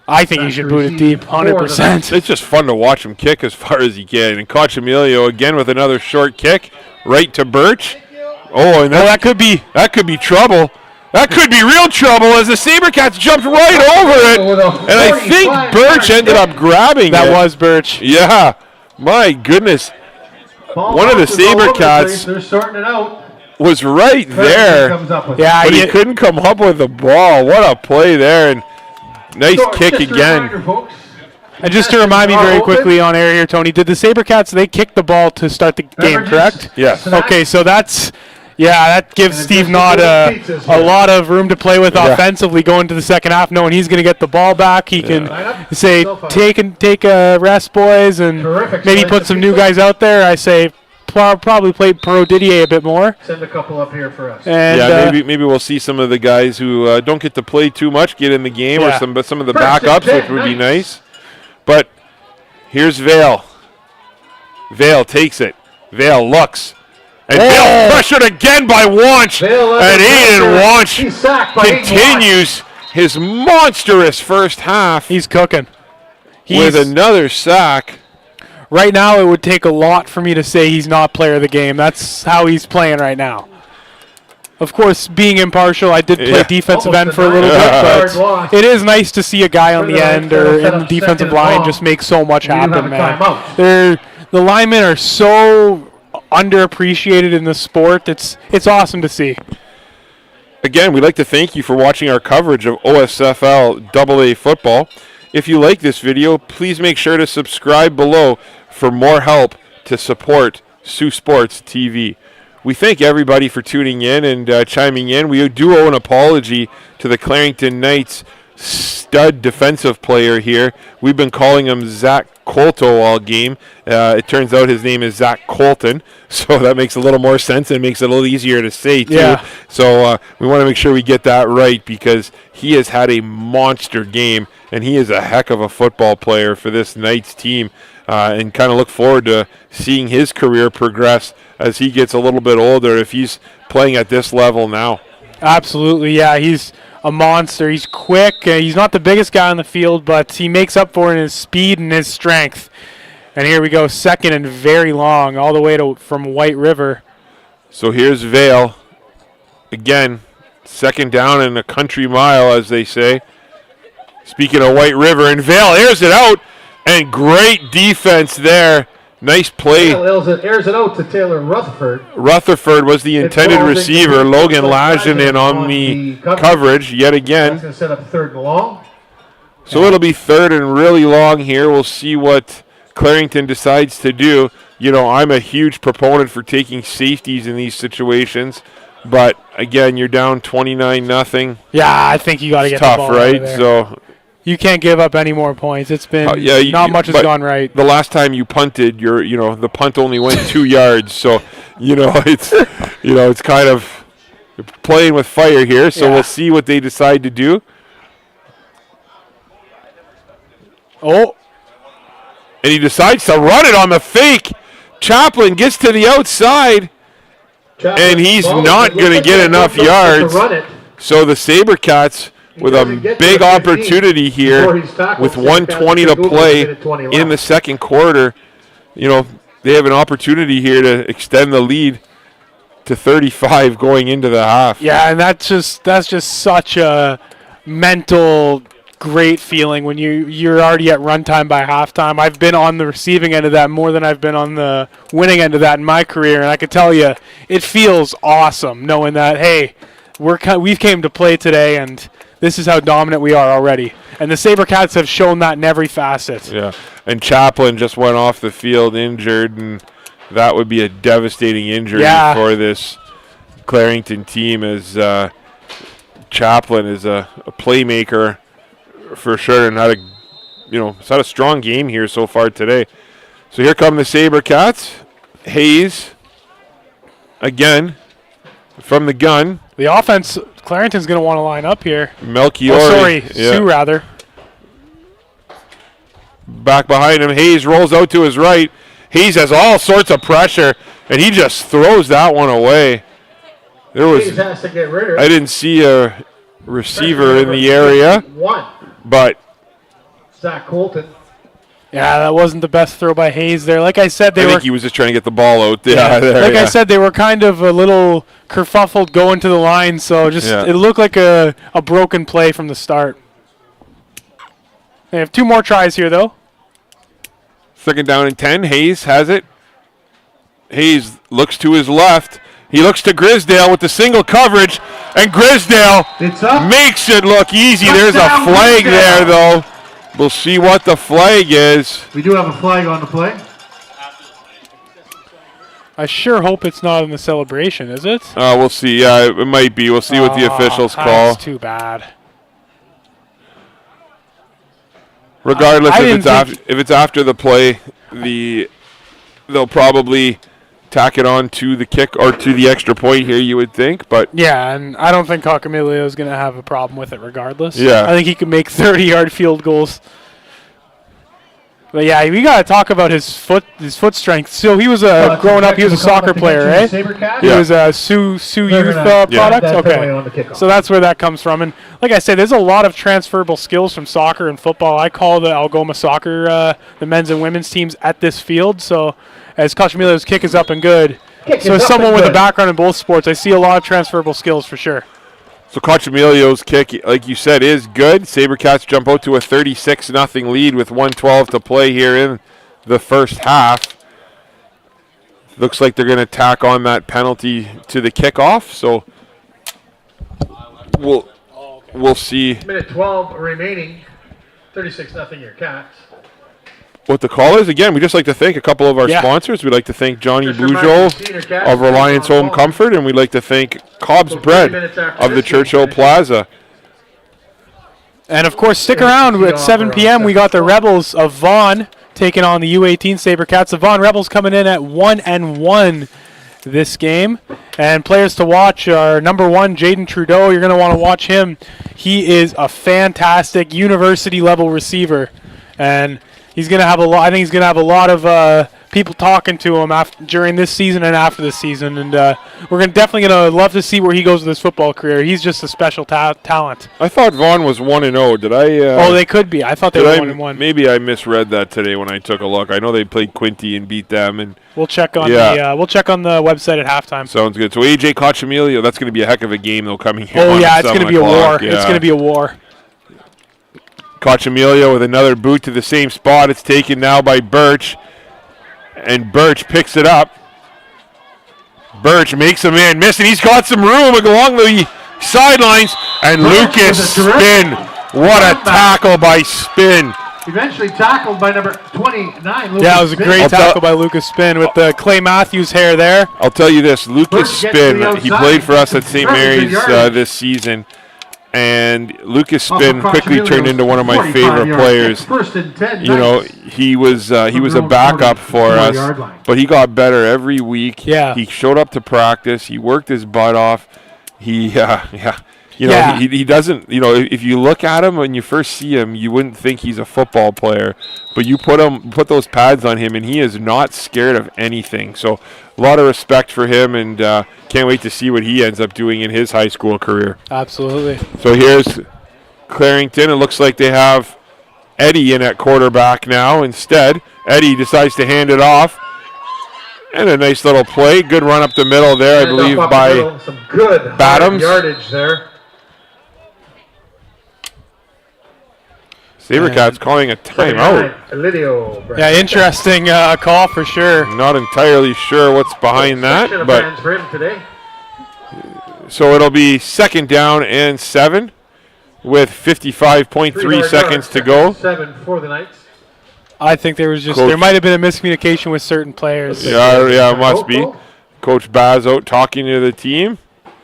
I think he should boot it deep, 100%. It's just fun to watch him kick as far as he can. And Cochemilio again with another short kick right to Birch. Oh, and that could be trouble. That could be real trouble as the Sabercats jumped right over it. And I think Birch ended up grabbing it. That was Birch. Yeah. My goodness. One of the Sabercats was right there. But he couldn't come up with the ball. What a play there. And nice kick again. And just to remind me very quickly on air here, Tony, did the Sabercats, they kicked the ball to start the game, correct? Yes. Okay, so that gives Steve Knott a lot of room to play with offensively going to the second half, knowing he's going to get the ball back. He can say, take a rest, boys, and maybe put some new guys out there. I say probably play Perot Didier a bit more. Send a couple up here for us. And maybe we'll see some of the guys who don't get to play too much get in the game, or some of the backups, which would be nice. But here's Vale. Vale takes it. Vale looks. And Vale pressured again by Wanch. And Aiden Wanch continues his monstrous first half. He's cooking. With another sack. Right now, it would take a lot for me to say he's not player of the game. That's how he's playing right now. Of course, being impartial, I did play defensive end for a little bit, but it is nice to see a guy on the end or in the defensive line just make so much happen, man. The linemen are so underappreciated in the sport. It's awesome to see. Again, we'd like to thank you for watching our coverage of OSFL AA football. If you like this video, please make sure to subscribe below for more help to support Sault Sports TV. We thank everybody for tuning in and chiming in. We do owe an apology to the Clarington Knights stud defensive player here. We've been calling him Zach Colto all game. It turns out his name is Zach Colton, so that makes a little more sense and makes it a little easier to say too. Yeah. So we want to make sure we get that right because he has had a monster game and he is a heck of a football player for this Knights team, and kind of look forward to seeing his career progress as he gets a little bit older if he's playing at this level now. Absolutely, yeah. He's a monster. He's quick. He's not the biggest guy on the field, but he makes up for it in his speed and his strength. And here we go, second and very long, all the way from White River. So here's Vale. Again, second down and a country mile, as they say. Speaking of White River, and Vale airs it out, and great defense there. Nice play. Airs it out to Taylor Rutherford. Rutherford was the intended receiver. Logan Lajanen on the coverage yet again. That's going to set up third and long. So it'll be third and really long here. We'll see what Clarington decides to do. You know, I'm a huge proponent for taking safeties in these situations. But, again, you're down 29-0. Yeah, I think you got to get tough, the ball right? out of there. So you can't give up any more points. It's been not much has gone right. The last time you punted, the punt only went 2 yards. So, it's kind of playing with fire here. So we'll see what they decide to do. Oh. And he decides to run it on the fake. Chaplin gets to the outside. And he's not going to get enough yards. So the Sabercats with a big opportunity here with 1:20 to play in the second quarter. They have an opportunity here to extend the lead to 35 going into the half. Yeah, and that's just such a mental great feeling when you're already at runtime by halftime. I've been on the receiving end of that more than I've been on the winning end of that in my career, and I can tell you, it feels awesome knowing that, hey, we've came to play today, and this is how dominant we are already. And the Sabercats have shown that in every facet. Yeah, and Chaplin just went off the field injured, and that would be a devastating injury for this Clarington team, as Chaplin is a playmaker for sure, and it's had a strong game here so far today. So here come the Sabercats. Hayes again from the gun. The offense, Clarington's going to want to line up here. Melchiori. Sue rather. Back behind him, Hayes rolls out to his right. Hayes has all sorts of pressure, and he just throws that one away. Hayes has to get rid of it. I didn't see a receiver in the area. But Zach Colton. Yeah, that wasn't the best throw by Hayes there. Like I said, I think he was just trying to get the ball out there. I said, they were kind of a little kerfuffled going to the line, so it looked like a broken play from the start. They have 2 more tries here, though. Second down and 10. Hayes has it. Hayes looks to his left. He looks to Grisdale with the single coverage, and Grisdale makes it look easy. There's a flag there, though. We'll see what the flag is. We do have a flag on the play. I sure hope it's not in the celebration, is it? We'll see. Yeah, it might be. We'll see what the officials call. That's too bad. Regardless, if it's after the play, they'll probably tack it on to the kick or to the extra point here, you would think. But yeah, and I don't think Cockamilio is going to have a problem with it regardless. Yeah. I think he can make 30-yard field goals. But yeah, we got to talk about his foot strength. So he was growing up, he was a soccer player, right? He was a Sioux Youth product? Okay. So that's where that comes from. And like I said, there's a lot of transferable skills from soccer and football. I call the Algoma soccer, the men's and women's teams at this field. So as Cochamilio's kick is up and good. So as someone with a background in both sports, I see a lot of transferable skills for sure. So Cochamilio's kick, like you said, is good. Sabercats jump out to a 36-0 lead with 1:12 to play here in the first half. Looks like they're going to tack on that penalty to the kickoff. So we'll see Minute 12 remaining. 36-0 your Cats. what the call is. Again, we just like to thank a couple of our sponsors. We'd like to thank Johnny Just reminder, Bujold Senior Cats of Reliance on Home ball. Comfort, and we'd like to thank Cobb's So 30 Bread minutes after of the this game Churchill finishes. Plaza. And of course, stick around. At 7 p.m., we got the Rebels of Vaughan taking on the U18 Sabercats. The Vaughan Rebels coming in at 1-1 this game. And players to watch are number 1, Jaden Trudeau. You're going to want to watch him. He is a fantastic university level receiver, and he's going to have a lot. I think he's going to have a lot of people talking to him during this season and after this season. And we're definitely going to love to see where he goes with his football career. He's just a special talent. I thought Vaughan was 1-0. Did I? Oh, they could be. I thought they were 1-1. Maybe I misread that today when I took a look. I know they played Quinty and beat them, and We'll check on we'll check on the website at halftime. sounds good. So AJ Cochamilio, that's going to be a heck of a game though coming here. Oh on yeah, at it's going to 7 be a war. o'clock. It's going to be a war. Cochamilio with another boot to the same spot. It's taken now by Birch, and Birch picks it up. Birch makes a man miss, and he's got some room along the sidelines. And Birch Lucas with a terrific Spin. What a tackle by Spin. Eventually tackled by number 29. Lucas Yeah, it was a Spin. great I'll tell- tackle by Lucas Spin with the Clay Matthews hair there. I'll tell you this, Lucas Birch gets to Spin, the he outside, played for us gets at some St. very good Mary's yardage. this season, and Lucas Off Spin of quickly turned Cochamilio's into one of my 45 favorite yards. players. First and 10. You know, nice. he was a From backup for 40 us, yard line. but he got better every week. Yeah. He showed up to practice. He worked his butt off. He he doesn't, if you look at him when you first see him, you wouldn't think he's a football player, but you put those pads on him and he is not scared of anything. So a lot of respect for him, and can't wait to see what he ends up doing in his high school career. Absolutely. So here's Clarington. It looks like they have Eddie in at quarterback now. Instead, Eddie decides to hand it off. And a nice little play. Good run up the middle there, I Hand believe, up the by middle. Some good high Bottoms. yardage there. Sabercats calling a timeout. Elidio. Yeah, interesting call for sure. Not entirely sure what's behind that, but for him today. so it'll be 2nd down and 7 with 55.3 seconds to go. 7 for the Knights. I think there might have been a miscommunication with certain players. Yeah, it must be. Coach Baz out talking to the team.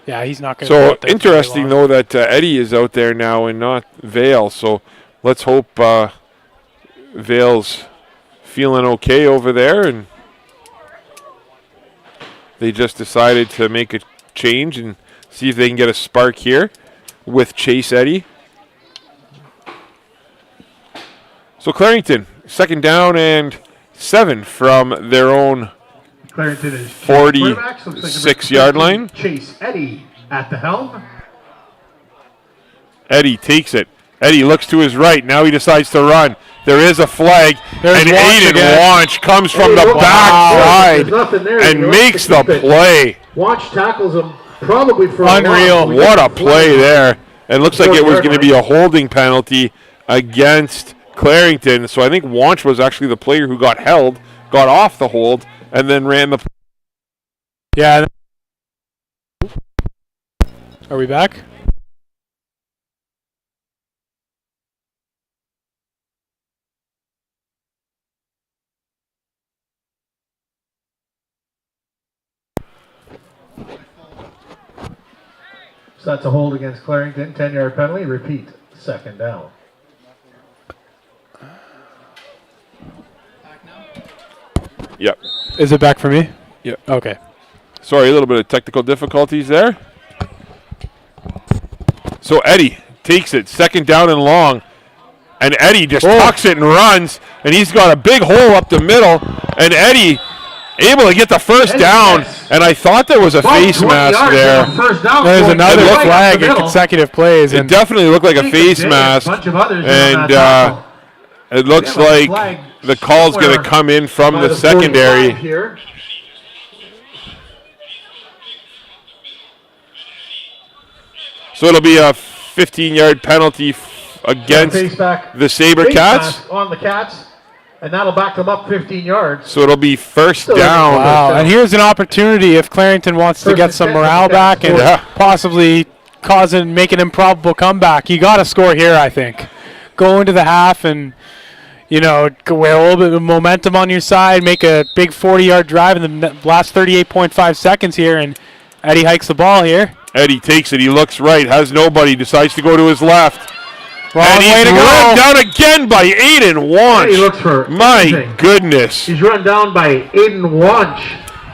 Yeah, he's not going to. So interesting though that Eddie is out there now and not Vale. So let's hope Vale's feeling okay over there, and they just decided to make a change and see if they can get a spark here with Chase Eddie. So Clarington, 2nd down and 7 from their own Clarington is 46-yard line. Chase Eddie at the helm. Eddie takes it. Eddie looks to his right. Now he decides to run. There is a flag, There's and Wanch Aiden again. Wanch comes from Hey, the wow. backside There's nothing there. and He makes the wants to keep it. play. Watch tackles him probably for Unreal. a What a play there. It looks like it was going to be a holding penalty against Clarington. So I think Wanch was actually the player who got held, got off the hold, and then ran the. Yeah. Are we back? So that's a hold against Clarington. 10-yard penalty. Repeat. 2nd down. Yep. Is it back for me? Yep. Okay. Sorry, a little bit of technical difficulties there. So Eddie takes it, 2nd down and long. And Eddie just tucks it and runs. And he's got a big hole up the middle. And Eddie able to get the first down. yes. And I thought there was a face 20 mask yards there. on the first down There's for another right up the flag in middle. consecutive plays. It And definitely looked like a Jacob face Day, mask. A bunch of others on And that tackle. it looks We have a like flag the call's going to somewhere come in from by the 45 secondary. here. So it'll be a 15-yard penalty against Face back. the Face Sabercats. mask on the Cats, and that'll back them up 15 yards. So it'll be first Still down. wow. And here's an opportunity if Clarington wants to First get and some 10, morale back and Yeah. possibly make an improbable comeback. You got to score here, I think. Go into the half and, go with a little bit of momentum on your side, make a big 40-yard drive in the last 38.5 seconds here, and Eddie hikes the ball here. Eddie takes it. He looks right, has nobody, decides to go to his left. Wrong and way he's to go. run down again by Aiden Wanch. He looks for My anything. goodness. He's run down by Aiden Wanch.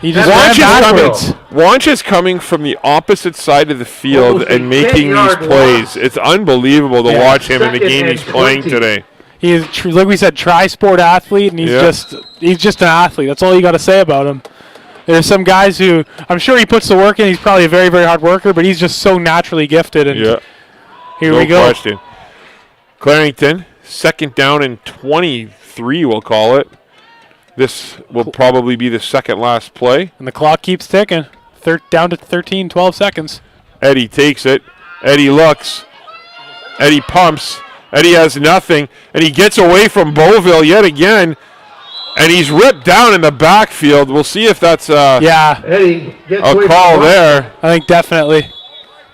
He just That's ran backwards. backwards. Wanch is coming from the opposite side of the field Almost and a making these 10-yard plays. loss. It's unbelievable to Yeah. watch him in the Second game he's and playing 20. today. He is, like we said, tri-sport athlete, and he's just an athlete. That's all you got to say about him. There's some guys who, I'm sure he puts the work in. He's probably a very, very hard worker, but he's just so naturally gifted. And here we go. No question. Clarington, second down and 23, we'll call it. This will probably be the second last play. And the clock keeps ticking. Down to 13, 12 seconds. Eddie takes it. Eddie looks. Eddie pumps. Eddie has nothing. And he gets away from Beauville yet again. And he's ripped down in the backfield. We'll see if that's Eddie gets a away call from there. I think definitely.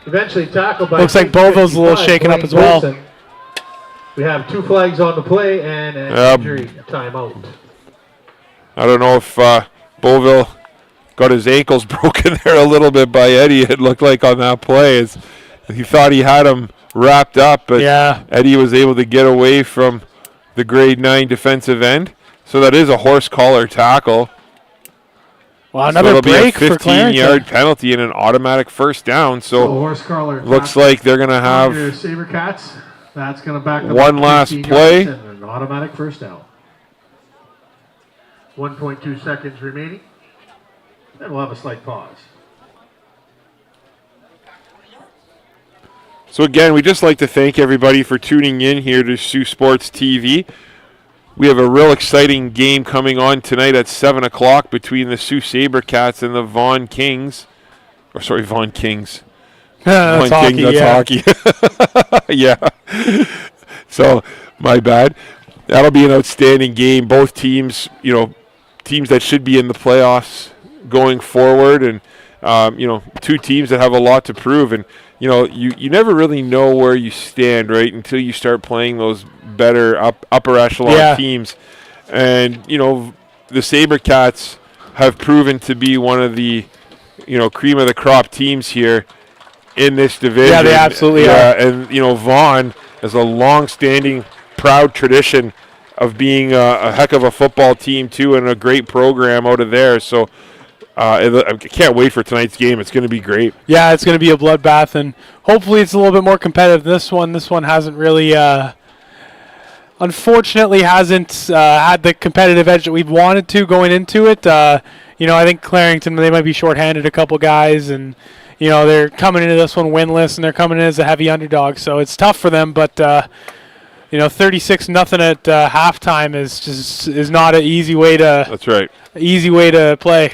Eventually tackled by Looks like Beauville's a little shaken up as well. Wilson. We have 2 flags on the play and an injury timeout. I don't know if Beauville got his ankles broken there a little bit by Eddie. It looked like on that play. He thought he had him wrapped up, but Eddie was able to get away from the grade 9 defensive end. So that is a horse collar tackle. Wow, another break for for Clarington. 15-yard penalty and an automatic first down. So horse collar looks like they're going to have Sabercats. That's going to back them one up last 15 play. yards and an automatic first down. 1.2 seconds remaining. Then we'll have a slight pause. So again, we'd just like to thank everybody for tuning in here to Sault Sports TV. We have a real exciting game coming on tonight at 7 o'clock between the Sault Sabercats and the Vaughan Kings. Vaughan Kings. That's Vaughan hockey, Kings, that's hockey. Yeah. So, my bad. That'll be an outstanding game. Both teams, teams that should be in the playoffs going forward, and, two teams that have a lot to prove. And, you never really know where you stand, right, until you start playing those better upper echelon teams. And, the Sabercats have proven to be one of the, cream of the crop teams here in this division. Yeah, they absolutely are. And, Vaughan has a long-standing, proud tradition of being a heck of a football team, too, and a great program out of there. So, I can't wait for tonight's game. It's going to be great. Yeah, it's going to be a bloodbath, and hopefully it's a little bit more competitive than this one. This one hasn't really, unfortunately, hasn't had the competitive edge that we've wanted to going into it. I think Clarington, they might be shorthanded a couple guys, and, they're coming into this one winless, and they're coming in as a heavy underdog. So it's tough for them, but, 36-0 at halftime is not an easy way to. That's right. Easy way to play.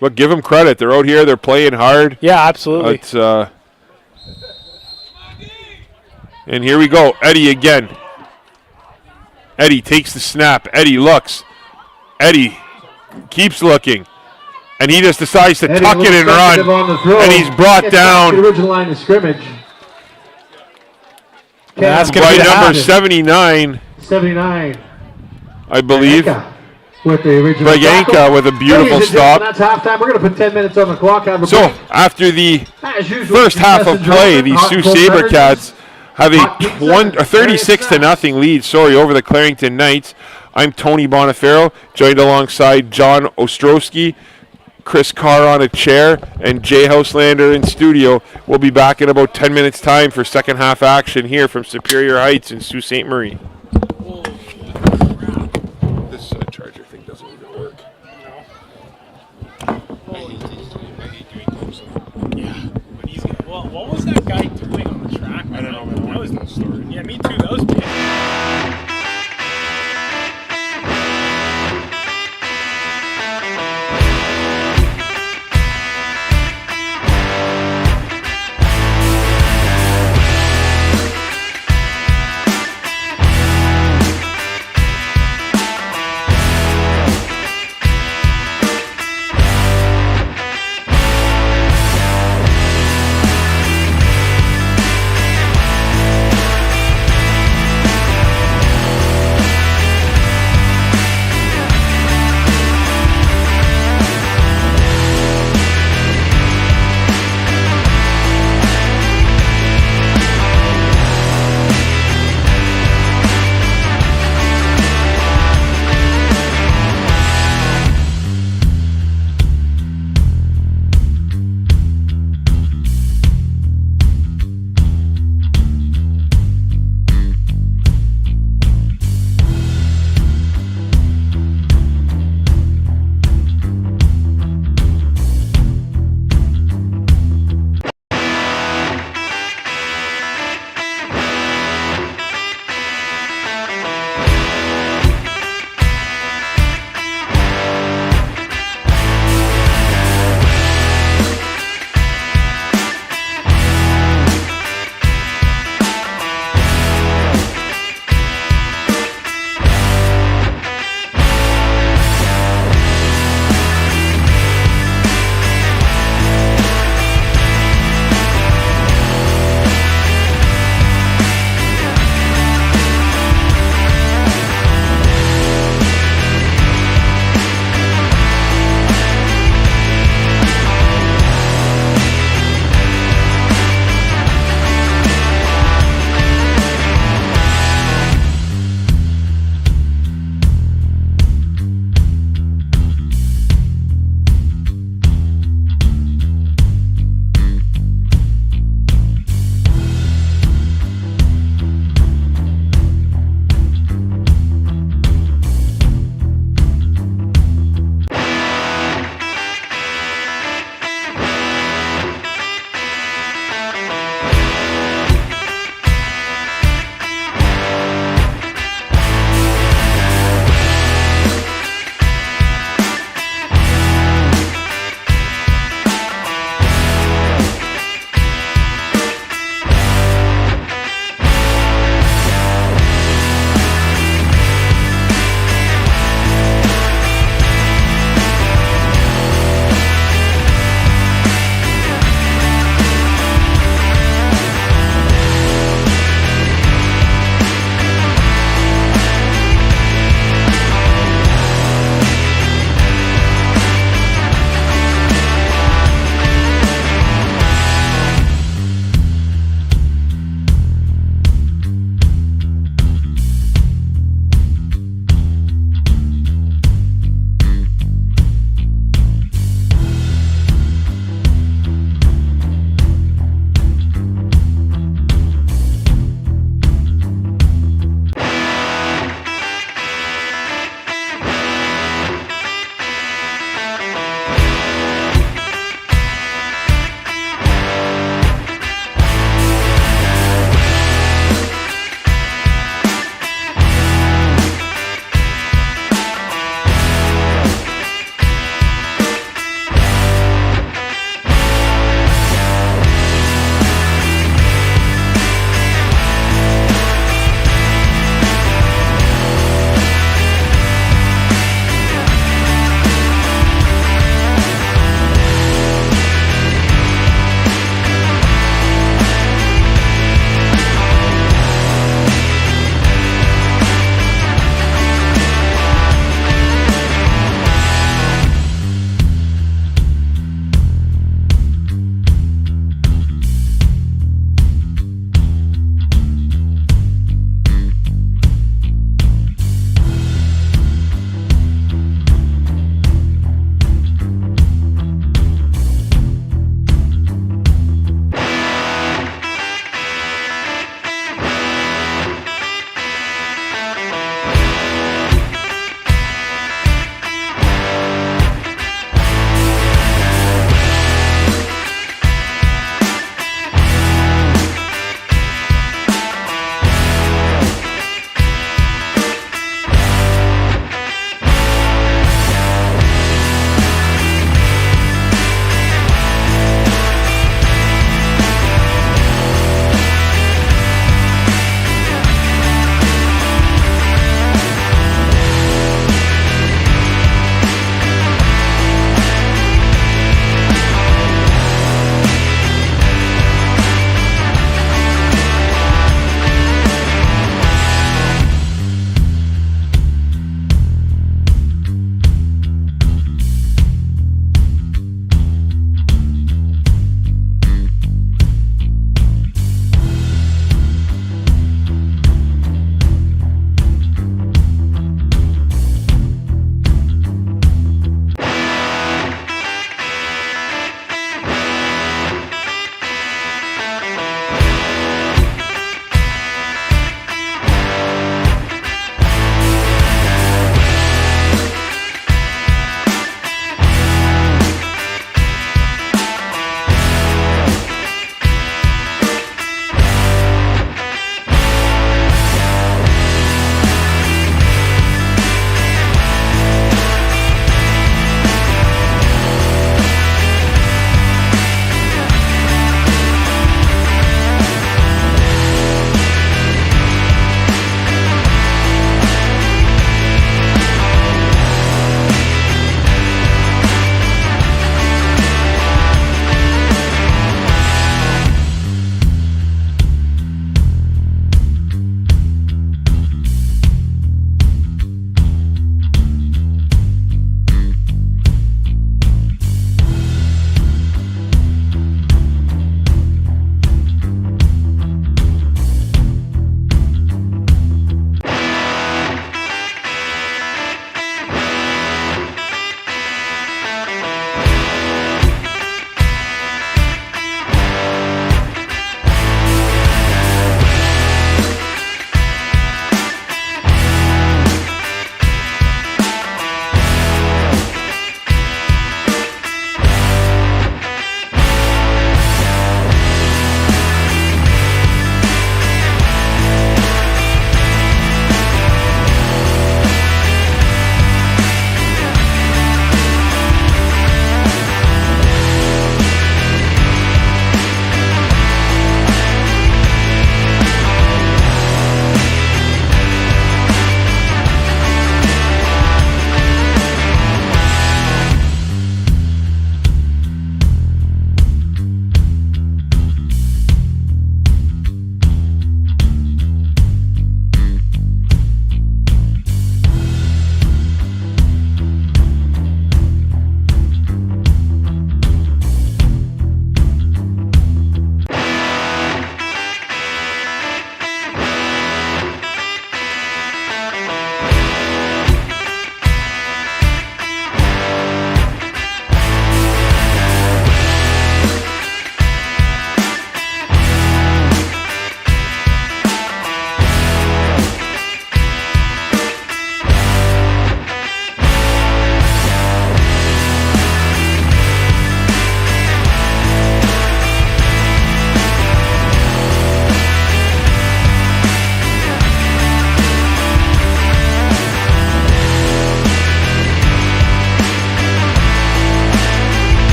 But give them credit. They're out here. They're playing hard. Yeah, absolutely. And here we go. Eddie again. Eddie takes the snap. Eddie looks. Eddie keeps looking. And he just decides to tuck it and run. And he's brought down the original line of scrimmage. That's by number 79. 79. I believe. With the original Bayanka with a beautiful stop. That's halftime. We're going to put 10 minutes on the clock. So, after the first half of play, the Sault Sabercats have a 36-0 lead, over the Clarington Knights. I'm Tony Bonifero, joined alongside John Ostrowski, Chris Carr on a chair, and Jay Houselander in studio. We'll be back in about 10 minutes' time for second half action here from Superior Heights in Sault Ste. Marie. This charger thing doesn't even work. Yeah, but he's gonna. Well, what was that guy doing on the track? I don't know. That was no story. Yeah, me too. That was big.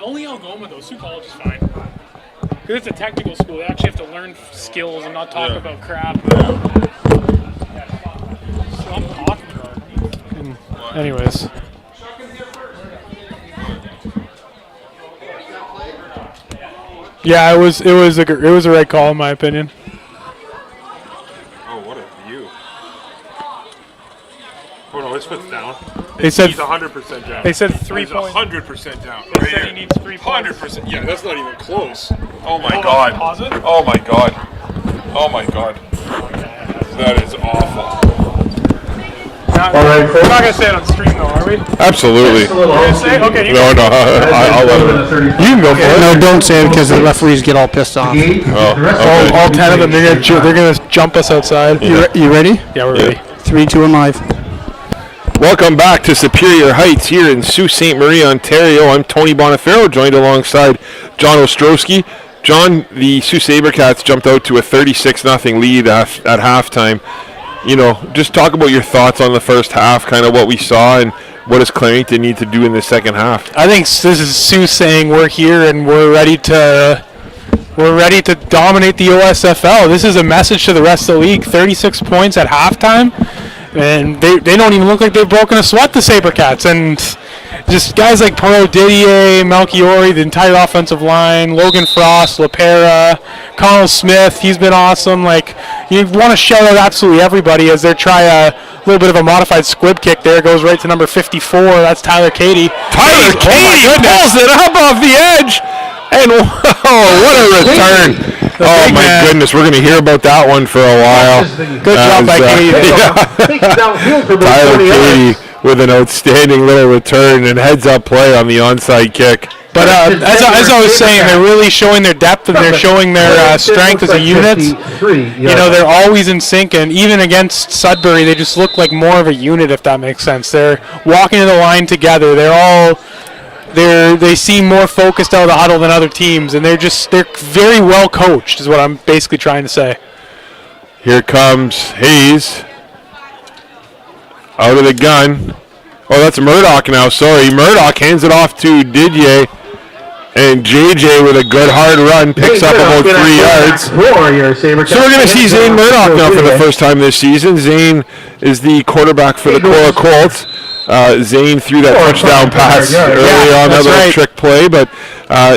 Only Algoma, though. Sioux College is fine. Because it's a technical school. They actually have to learn skills and not talk about crap. Anyways. Yeah, it was a right call in my opinion. Oh, what a view. Oh, no, his foot's down. They said He's 100% down. They said 3 He's points. 100% down. They Right said here. he needs 3 points. 100%. Yeah, that's not even close. Oh my Hold on, God. pause it. Oh my God. Oh my God. That is awful. We're not gonna say it on stream though, are we? Absolutely. You're gonna say? Okay, you No, no, I'll let him. You can go for it. No, don't say it because the referees get all pissed off. Oh, all 10 of them, they're gonna jump us outside. You ready? Yeah, we're ready. 3, 2, and live. Welcome back to Superior Heights here in Sault Ste. Marie, Ontario. I'm Tony Bonifero, joined alongside John Ostrowski. John, the Sault Sabercats jumped out to a 36-0 lead at halftime. You know, just talk about your thoughts on the first half, kind of what we saw, and what does Clarington need to do in the second half? I think this is Sue saying we're here and we're ready to dominate the OSFL. This is a message to the rest of the league. 36 points at halftime, and they don't even look like they've broken a sweat, the Sabercats. And just guys like Perot Didier, Melchiori, the entire offensive line, Logan Frost, LaPera, Connell Smith, he's been awesome. Like, you want to shout out absolutely everybody as they try a little bit of a modified squib kick there. It goes right to number 54. That's Tyler Cady. Tyler Cady pulls it up off the edge. And what a return. Oh, my goodness. We're going to hear about that one for a while. Good job by Cady. Tyler Cady with an outstanding little return and heads-up play on the onside kick. But as I was saying, they're really showing their depth and they're showing their strength as a unit. You know, they're always in sync, and even against Sudbury, they just look like more of a unit, if that makes sense. They're walking to the line together. They seem more focused out of the huddle than other teams, and they're very well coached, is what I'm basically trying to say. Here comes Hayes. Out of the gun. Oh, that's Murdoch now. Sorry. Murdoch hands it off to Didier. And JJ with a good hard run picks up about 3 yards. So we're going to see Zane Murdoch now for the first time this season. Zane is the quarterback for the Cora Colts. Zane threw that touchdown pass early on, that little trick play, but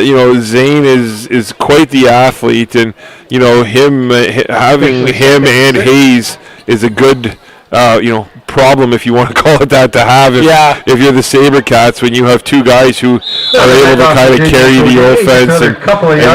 you know, Zane is quite the athlete, and you know, having him and Hayes is a good problem, if you want to call it that, to have if you're the Sabercats, when you have two guys who are able to kind of carry the offense and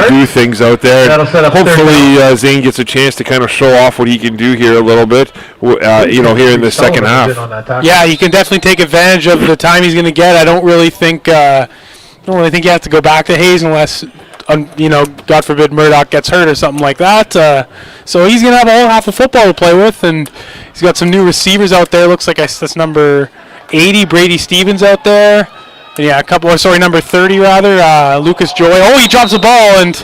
do things out there. And hopefully Zane gets a chance to kind of show off what he can do here a little bit, here in the second half. Yeah, he can definitely take advantage of the time he's going to get. I don't really think you have to go back to Hayes unless God forbid Murdoch gets hurt or something like that. So he's going to have a whole half of football to play with, and he's got some new receivers out there. Looks like that's number 80, Brady Stevens out there. And yeah, number 30 rather, Lucas Joy. Oh, he drops the ball, and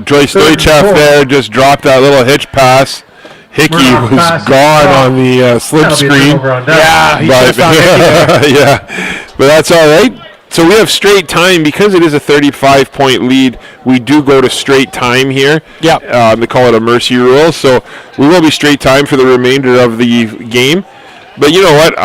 Joyce Stoichev there just dropped that little hitch pass. Hickey was gone on the slip screen. Yeah, he should have found Hickey there. Yeah, but that's all right. So we have straight time because it is a 35-point lead. We do go to straight time here. Yeah. They call it a mercy rule. So we will be straight time for the remainder of the game. But you know what?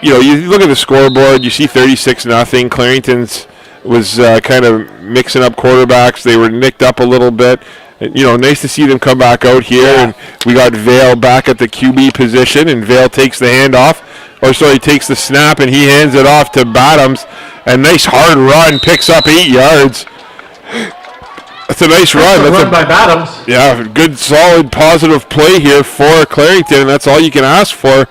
You look at the scoreboard. You see 36-0. Clarington's was kind of mixing up quarterbacks. They were nicked up a little bit. And, nice to see them come back out here. Yeah. And we got Vale back at the QB position, and Vale takes the handoff. He takes the snap, and he hands it off to Bottoms. A nice hard run, picks up 8 yards. That's a nice run. That's a run by Bottoms. Yeah, good, solid, positive play here for Clarington, and that's all you can ask for.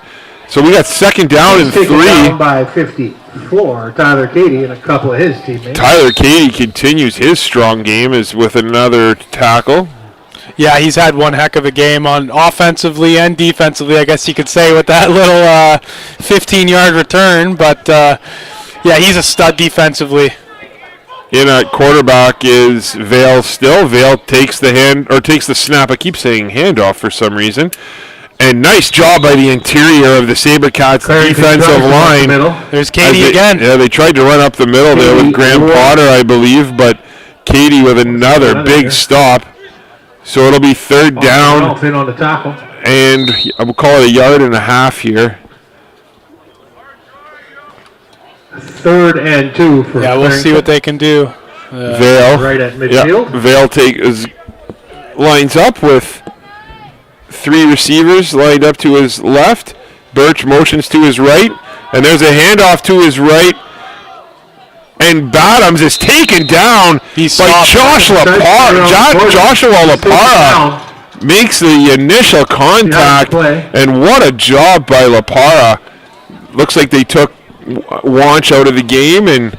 So we got second down and 3. Down by 54, Tyler Cady and a couple of his teammates. Tyler Cady continues his strong game with another tackle. Yeah, he's had one heck of a game on offensively and defensively, I guess you could say, with that little 15-yard return. But, he's a stud defensively. In at quarterback is Vale still. Vale takes the snap. I keep saying handoff for some reason. And nice job by the interior of the Sabercats defensive line. There's Katie again. Yeah, they tried to run up the middle there with Graham Potter, I believe, but Katie with another big stop. So it'll be third down. On the tackle. And I will call it 1.5 yards here. 3rd and 2 for we'll see what they can do. Vale. Right at midfield. Vale lines up with 3 receivers lined up to his left. Birch motions to his right. And there's a handoff to his right. And Bottoms is taken down by Joshua LaPara. Makes the initial contact. And what a job by LaPara. Looks like they took Wanch out of the game. And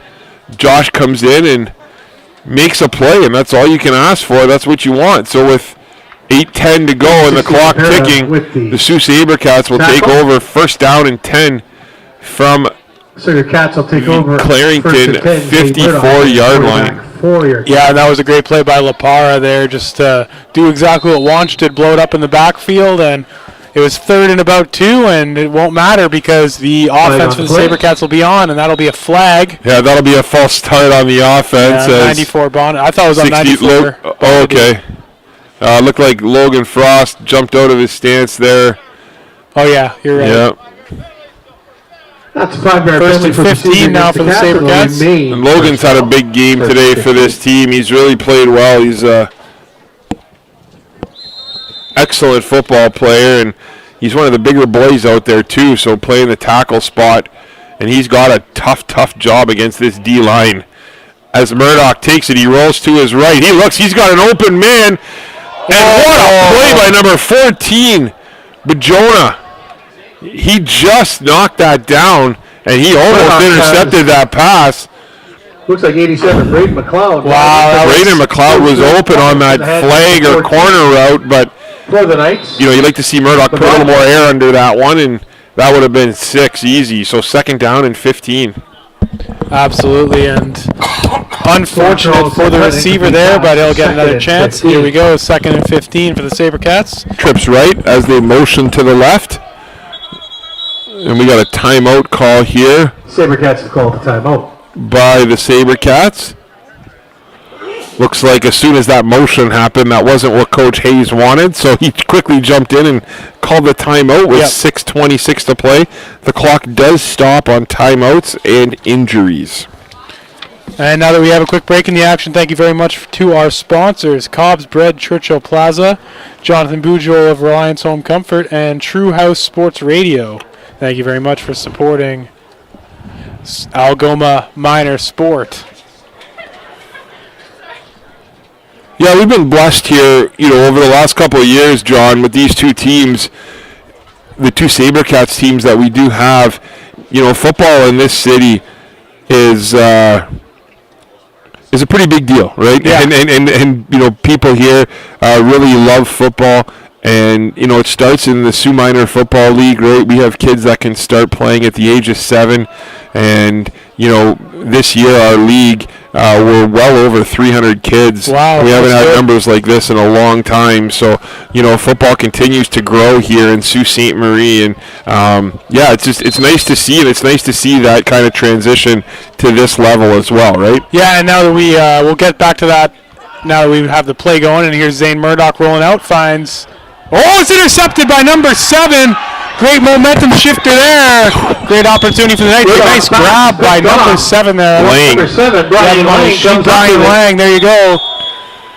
Josh comes in and makes a play. And that's all you can ask for. That's what you want. So with 8:10 to go and the clock ticking, the Sault Sabercats will take over 1st down and 10 from Cats will take over Clarington 54-yard line. Yeah, that was a great play by LaPara there. Just do exactly what Wanch did, blow it up in the backfield, and it was 3rd and about 2, and it won't matter because the offense for the Sabercats will be on, and that'll be a flag. Yeah, that'll be a false start on the offense. 94 Bonnet. I thought it was on 94. Okay. Looked like Logan Frost jumped out of his stance there. Oh, yeah, you're right. Yeah. That's 5-yard 1st and 15 now for the Sabercats. And Logan's had a big game today for this team. He's really played well. He's a excellent football player, and he's one of the bigger boys out there too, so playing the tackle spot. And he's got a tough job against this D-line. As Murdoch takes it, he rolls to his right. He looks, he's got an open man. And what a play by number 14, Bajona. He just knocked that down, and he almost intercepted that pass. Looks like 87, Braden McLeod. Wow. Braden McLeod was open on that flag or corner route, but for the Knights, you'd like to see Murdoch put a little more air under that one, and that would have been 6 easy. So 2nd down and 15. Absolutely, and unfortunate for the receiver there, but he'll get another chance. Here we go, 2nd and 15 for the Sabercats. Trips right as they motion to the left. And we got a timeout call here. Sabercats have called the timeout. By the Sabercats. Looks like as soon as that motion happened, that wasn't what Coach Hayes wanted, so he quickly jumped in and called the timeout with 6:26 to play. The clock does stop on timeouts and injuries. And now that we have a quick break in the action, thank you very much to our sponsors, Cobb's Bread, Churchill Plaza, Jonathan Bujold of Reliance Home Comfort, and True House Sports Radio. Thank you very much for supporting Algoma Minor Sport. Yeah, we've been blessed here, over the last couple of years, John, with these two teams, the two Sabercats teams that we do have. Football in this city is a pretty big deal, right? Yeah. And people here really love football. And, it starts in the Sioux Minor Football League, right? We have kids that can start playing at the age of 7. And, this year our league, we're well over 300 kids. Wow. We haven't had numbers like this in a long time. So, football continues to grow here in Sault Ste. Marie. And, it's nice to see, and it's nice to see that kind of transition to this level as well, right? Yeah, and now that we'll get back to that now that we have the play going. And here's Zane Murdoch rolling out, finds... Oh, it's intercepted by number 7. Great momentum shifter there. Great opportunity for the Knights. Nice grab by number 7 there. Number 7, Brian Lang. Brian Lang, there you go.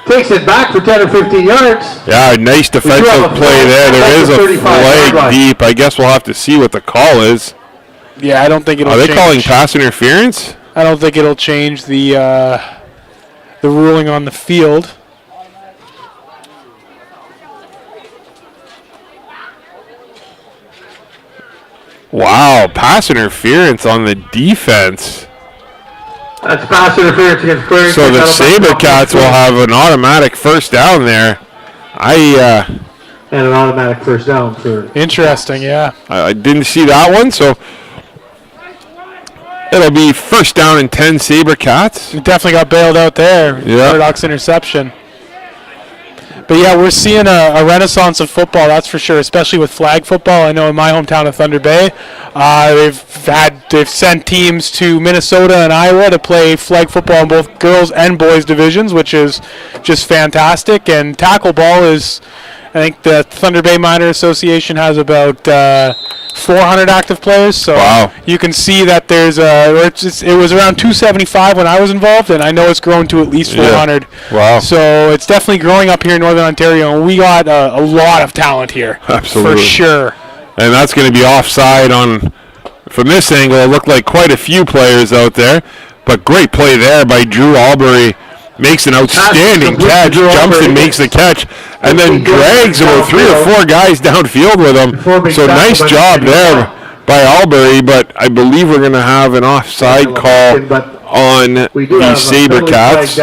Takes it back for 10 or 15 yards. Yeah, nice defensive play there. There is a flag deep. I guess we'll have to see what the call is. Yeah, I don't think it'll change. Are they calling pass interference? I don't think it'll change the ruling on the field. Wow, pass interference on the defense. That's pass interference against Clarington. So the Sabercats will have an automatic 1st down there. And an automatic 1st down for... Interesting, yeah. I didn't see that one, so it'll be 1st down and 10 Sabercats. It definitely got bailed out there. Yeah. Murdoch's interception. But yeah, we're seeing a renaissance of football, that's for sure, especially with flag football. I know in my hometown of Thunder Bay, they've sent teams to Minnesota and Iowa to play flag football in both girls and boys divisions, which is just fantastic. And tackle ball is, I think the Thunder Bay Minor Association has about 400 active players, so wow. You can see that there's it was around 275 when I was involved, and I know it's grown to at least 400. Yeah. Wow. So it's definitely growing up here in Northern Ontario, and we got a lot of talent here. Absolutely. For sure. And that's going to be offside on, from this angle, it looked like quite a few players out there, but great play there by Drew Albury. Makes an outstanding catch, jumps and makes the catch, and then drags about 3 or 4 guys downfield with him. So nice job there by Albury, but I believe we're going to have an offside call on the Sabercats.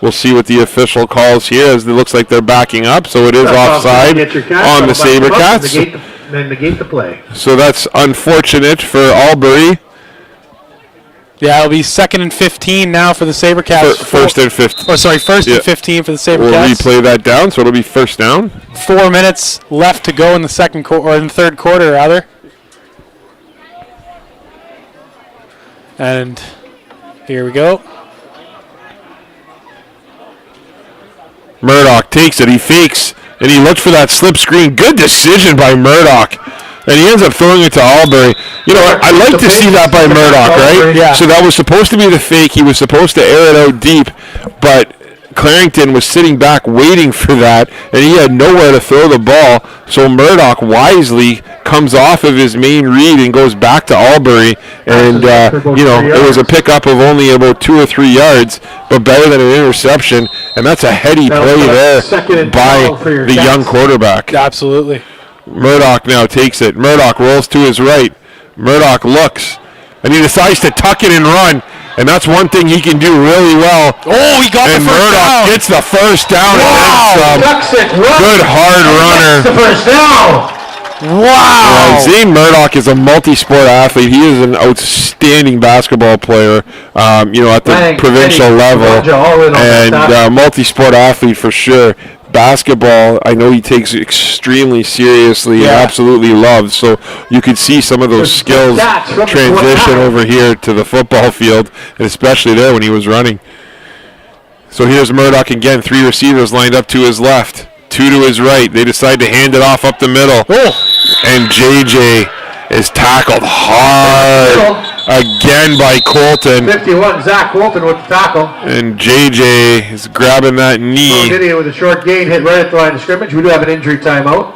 We'll see what the official calls here, as it looks like they're backing up, so it is offside on the Sabercats. Then negate the play. So that's unfortunate for Albury. Yeah, it'll be 2nd and 15 now for the Sabercats. First and 15. Oh, sorry, 1st and 15 for the Sabercats. We'll replay that down, so it'll be first down. 4 minutes left to go in the third quarter, rather. And here we go. Murdoch takes it, he fakes, and he looks for that slip screen. Good decision by Murdoch. And he ends up throwing it to Albury. You know, I like to see that by Murdoch, right? Yeah. So that was supposed to be the fake. He was supposed to air it out deep, but Clarington was sitting back waiting for that, and he had nowhere to throw the ball. So Murdoch wisely comes off of his main read and goes back to Albury. And, you know, it was a pickup of only about 2 or 3 yards, but better than an interception. And that's a heady play there by the young quarterback. Absolutely. Murdoch now takes it. Murdoch rolls to his right. Murdoch looks, and he decides to tuck it and run. And that's one thing he can do really well. Oh, he got the first Murdoch down. gets the first down. Wow. Good hard runner. The first down. Wow. Zane Murdoch is a multi-sport athlete. He is an outstanding basketball player, you know, at the provincial level. And multi-sport athlete for sure. Basketball, I know he takes extremely seriously and absolutely loves. So you could see some of those skills transition over here to the football field, and especially there when he was running. So here's Murdoch again. 3 receivers lined up to his left, 2 to his right. They decide to hand it off up the middle. And JJ is tackled hard again by Colton. 51, Zach Colton with the tackle. And JJ is grabbing that knee. Gideon with a short gain, hit right at the line of scrimmage. We do have an injury timeout.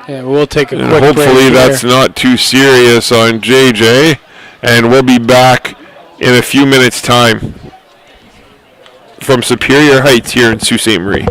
Yeah, we'll take a quick break. Hopefully that's not too serious on JJ. And we'll be back in a few minutes' time from Superior Heights here in Sault Ste. Marie.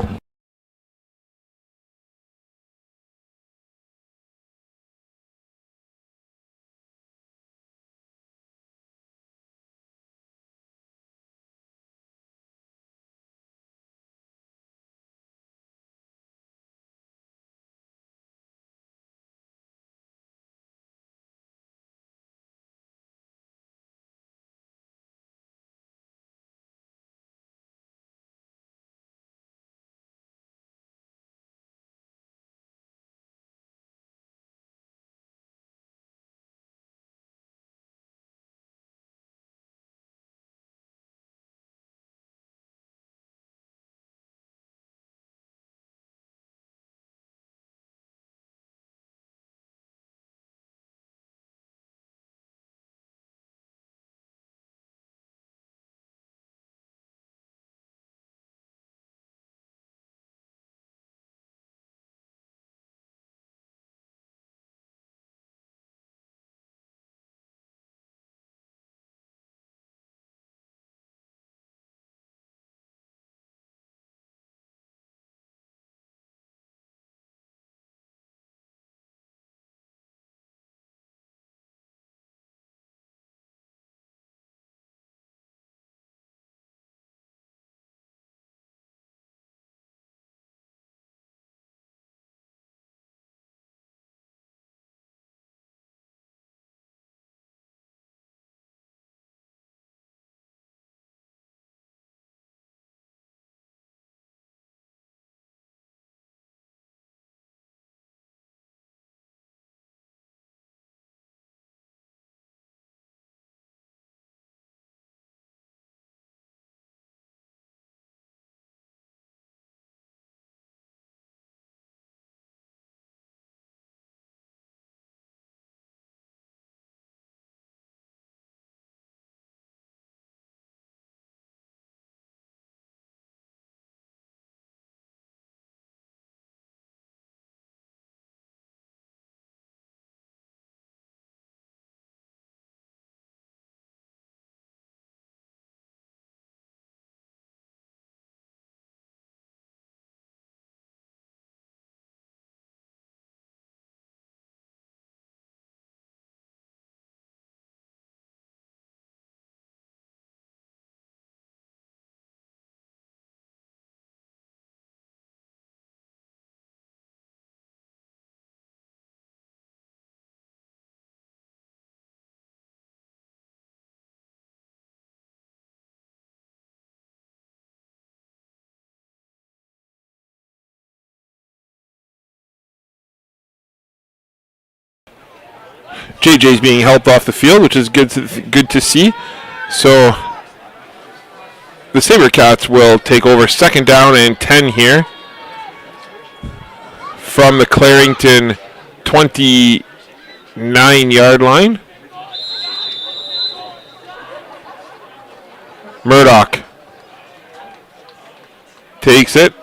JJ's being helped off the field, which is good to see. So the Sabercats will take over 2nd down and 10 here from the Clarington 29-yard line. Murdoch takes it,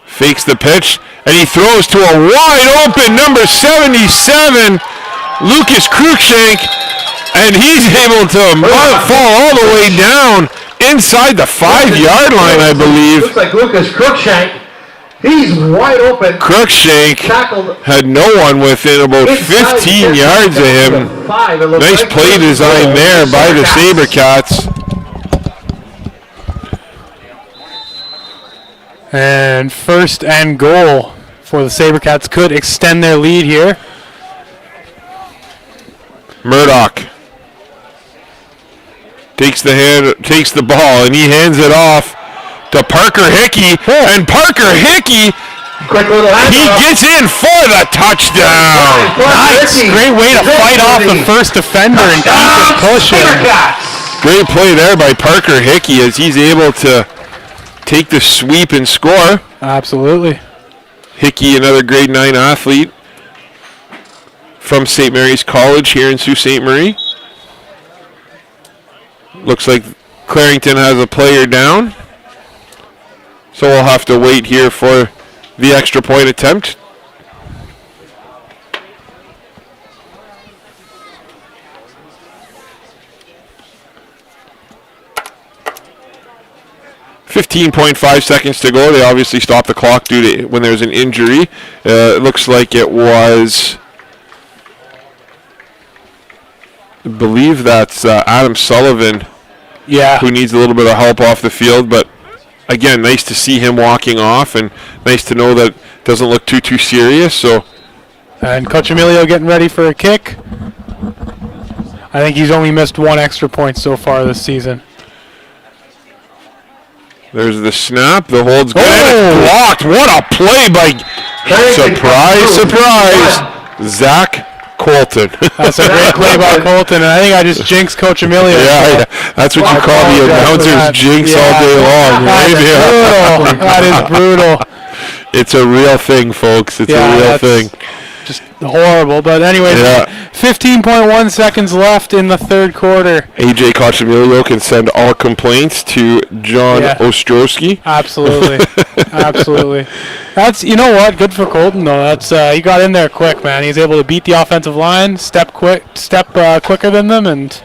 fakes the pitch, and he throws to a wide open number 77, Lucas Cruikshank, and he's able to fall all the way down inside the 5-yard line, I believe. Looks like Lucas Cruikshank. He's wide open. Cruikshank had no one within about 15 yards of him. Nice play design there by the Sabercats. And 1st and goal for the Sabercats could extend their lead here. Murdoch takes the ball, and he hands it off to Parker Hickey, and Parker Hickey, he gets in for the touchdown. Nice, great way to fight off the first defender and keep it pushing. Great play there by Parker Hickey as he's able to take the sweep and score. Absolutely. Hickey, another grade 9 athlete from St. Mary's College here in Sault Ste. Marie. Looks like Clarington has a player down. So we'll have to wait here for the extra point attempt. .5 seconds to go. They obviously stopped the clock due to when there's an injury. It looks like it was, I believe that's Adam Sullivan, who needs a little bit of help off the field. But again, nice to see him walking off, and nice to know that it doesn't look too serious. So, and Coach Emilio getting ready for a kick. I think he's only missed 1 extra point so far this season. There's the snap. The hold's good. And it's blocked. What a play by, surprise, Zach Colton. That's a great play by Colton, and I think I just jinxed Coach Emilio. Yeah, that's what you call the announcers jinx all day long. That is brutal. It's a real thing, folks. It's a real thing. Just horrible. But anyway, 15.1 seconds left in the 3rd quarter. AJ Cochemilio can send all complaints to John Ostrowski. Absolutely. Absolutely. That's, you know what, good for Colton though. That's he got in there quick, man. He's able to beat the offensive line, step quicker than them, and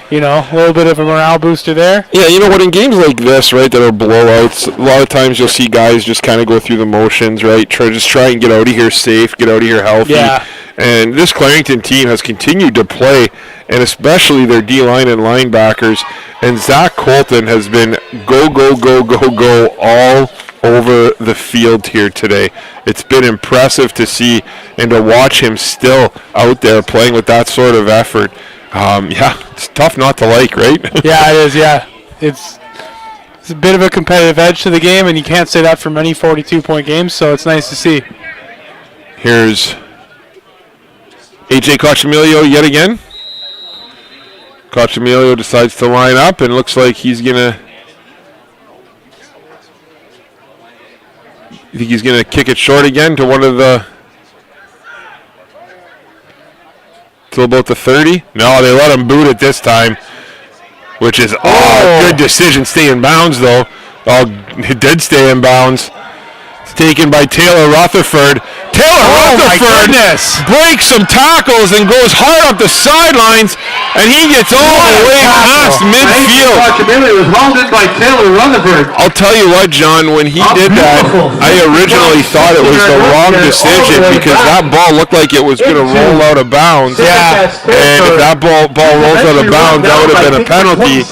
you know, a little bit of a morale booster there. Yeah, you know what, in games like this, right, that are blowouts, a lot of times you'll see guys just kind of go through the motions, right, try and get out of here safe, get out of here healthy. Yeah. And this Clarington team has continued to play, and especially their D-line and linebackers, and Zach Colton has been go all over the field here today. It's been impressive to see and to watch him still out there playing with that sort of effort. It's tough not to like, right? Yeah, it is, yeah. It's a bit of a competitive edge to the game, and you can't say that for many 42-point games, so it's nice to see. Here's AJ Cochemilio yet again. Cochemilio decides to line up, and looks like he's going to kick it short again to one of the... Till about the 30. No, they let him boot it this time, which is good decision. Stay in bounds, though. It did stay in bounds. It's taken by Taylor Rutherford. Rutherford breaks some tackles and goes hard up the sidelines, and he gets all the way past midfield. Was hauled in by Taylor Rutherford. I'll tell you what, John, when he did that, I originally thought it was the wrong decision because that ball looked like it was going to roll out of bounds. Yeah. And if that ball rolls out of bounds, that would have been a penalty.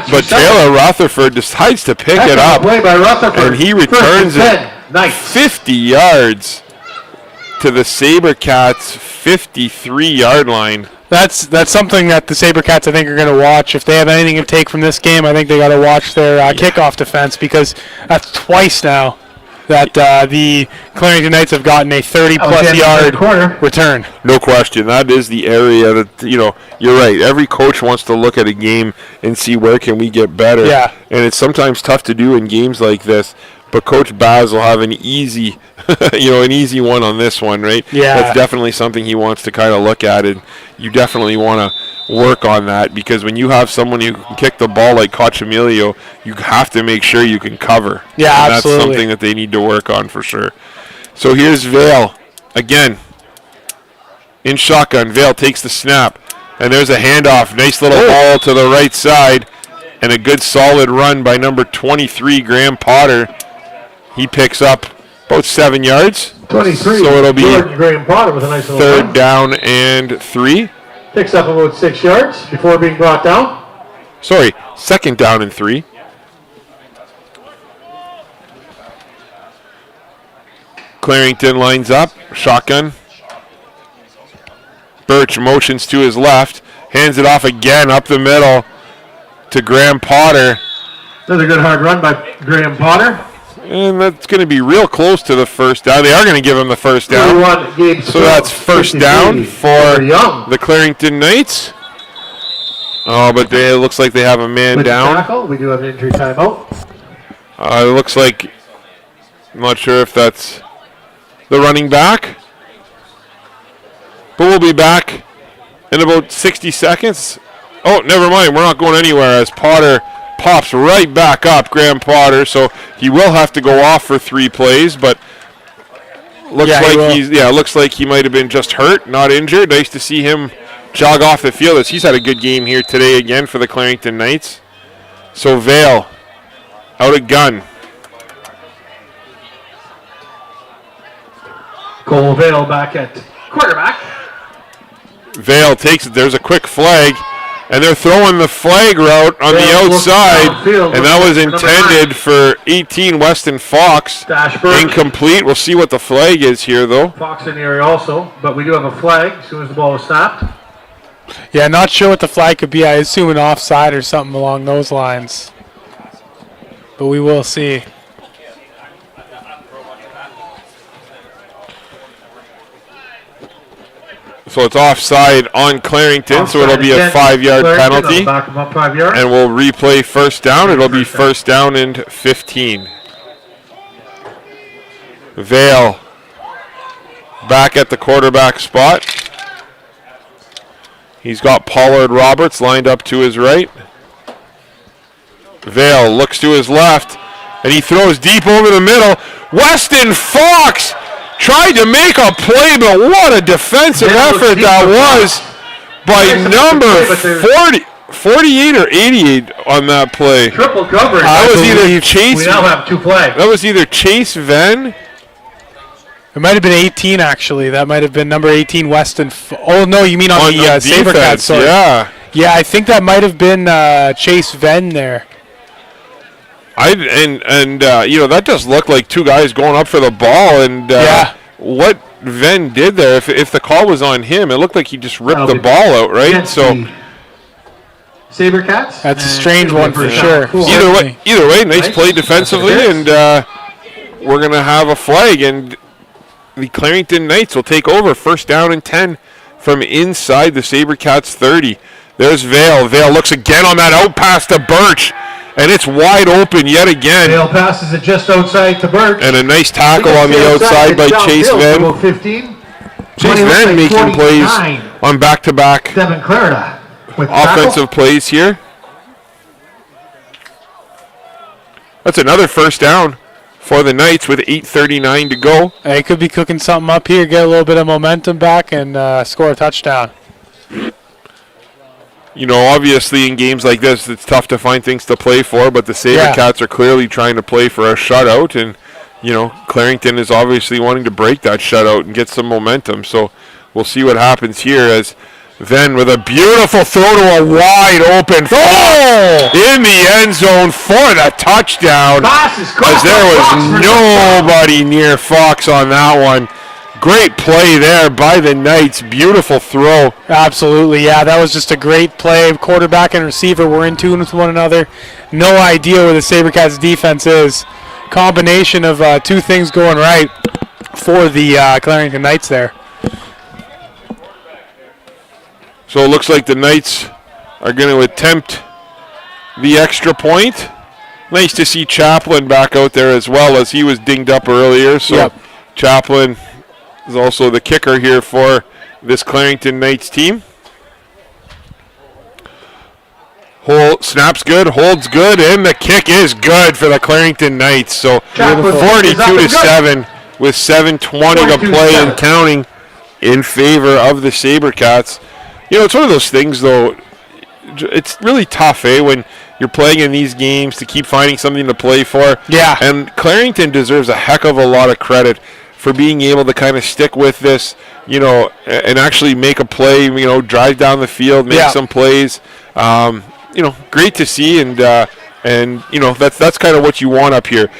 But Taylor Rutherford decides to pick it up, and he returns it 50 yards to the Sabercats' 53-yard line. That's something that the Sabercats, I think, are going to watch. If they have anything to take from this game, I think they got to watch their kickoff defense, because that's twice now that the Clarington Knights have gotten a 30-plus yard return. No question. That is the area that, you're right. Every coach wants to look at a game and see where can we get better. Yeah. And it's sometimes tough to do in games like this. But Coach Baz will have an easy, an easy one on this one, right? Yeah. That's definitely something he wants to kind of look at, and you definitely want to work on that, because when you have someone who can kick the ball like Cochemilio, you have to make sure you can cover. Yeah, and absolutely. That's something that they need to work on for sure. So here's Vale again in shotgun. Vale takes the snap, and there's a handoff. Nice little ball to the right side, and a good solid run by number 23, Graham Potter. He picks up about 7 yards. 23. So it'll be Graham Potter with a nice little third run. down and 3. Picks up about 6 yards before being brought down. Sorry, second down and 3. Clarington lines up, shotgun. Birch motions to his left, hands it off again up the middle to Graham Potter. Another good hard run by Graham Potter. And that's going to be real close to the first down. They are going to give him the first down. So that's first down for the Clarington Knights. Oh, but it looks like they have a man down. Tackle. We do have an injury timeout. It looks like, I'm not sure if that's the running back. But we'll be back in about 60 seconds. Oh, never mind. We're not going anywhere as Potter pops right back up, Graham Potter. So he will have to go off for 3 plays, but looks like he might have been just hurt, not injured. Nice to see him jog off the field as he's had a good game here today again for the Clarington Knights. So Vale out of gun. Cole Vale back at quarterback. Vale takes it. There's a quick flag. And they're throwing the flag route on the outside, and that was intended for 18 Weston Fox. Incomplete. We'll see what the flag is here, though. Fox in the area also, but we do have a flag as soon as the ball is snapped. Yeah, not sure what the flag could be. I assume an offside or something along those lines. But we will see. So it's offside on Clarington, so it'll be a 5-yard penalty. Back him up 5 yards. And we'll replay first down. It'll be first down and 15. Vale back at the quarterback spot. He's got Pollard Roberts lined up to his right. Vale looks to his left, and he throws deep over the middle. Weston Fox tried to make a play, but what a defensive effort that was by number 48 or 88 on that play. Triple coverage. That was either Chase. We now have 2 flags. That was either Chase Venn. It might have been 18, actually. That might have been number 18, Weston. Oh, no, you mean on the Sabercats. Sorry. Yeah. Yeah, I think that might have been Chase Venn there. That just looked like 2 guys going up for the ball, and what Venn did there, if the call was on him, it looked like he just ripped the ball out, right? So Sabercats. That's a strange one for sure. Either way, nice play defensively, and we're gonna have a flag, and the Clarington Knights will take over first down and 10 from inside the Sabercats 30. There's Vale. Vale looks again on that out pass to Birch. And it's wide open yet again. Vale passes it just outside to Birch. And a nice tackle on the outside by Chase Venn. Chase Venn making plays on back-to-back offensive plays here. That's another first down for the Knights with 8:39 to go. They could be cooking something up here, get a little bit of momentum back, and score a touchdown. Obviously in games like this, it's tough to find things to play for, but the Sabercats are clearly trying to play for a shutout, and, Clarington is obviously wanting to break that shutout and get some momentum. So we'll see what happens here as Venn with a beautiful throw to a wide open in the end zone for the touchdown, as there was nobody near Fox on that one. Great play there by the Knights. Beautiful throw. Absolutely, yeah. That was just a great play. Quarterback and receiver were in tune with one another. No idea where the Sabercats defense is. combination of two things going right for the Clarington Knights there. So it looks like the Knights are going to attempt the extra point. Nice to see Chaplin back out there as well, as he was dinged up earlier. So Chaplin is also the kicker here for this Clarington Knights team. Snap's good, holds good, and the kick is good for the Clarington Knights. So 42-7 with 7:20 to play and counting in favor of the Sabercats. You know, it's one of those things, though. It's really tough, when you're playing in these games to keep finding something to play for. Yeah. And Clarington deserves a heck of a lot of credit for being able to kind of stick with this, and actually make a play, drive down the field, make some plays. Great to see, and that's kind of what you want up here.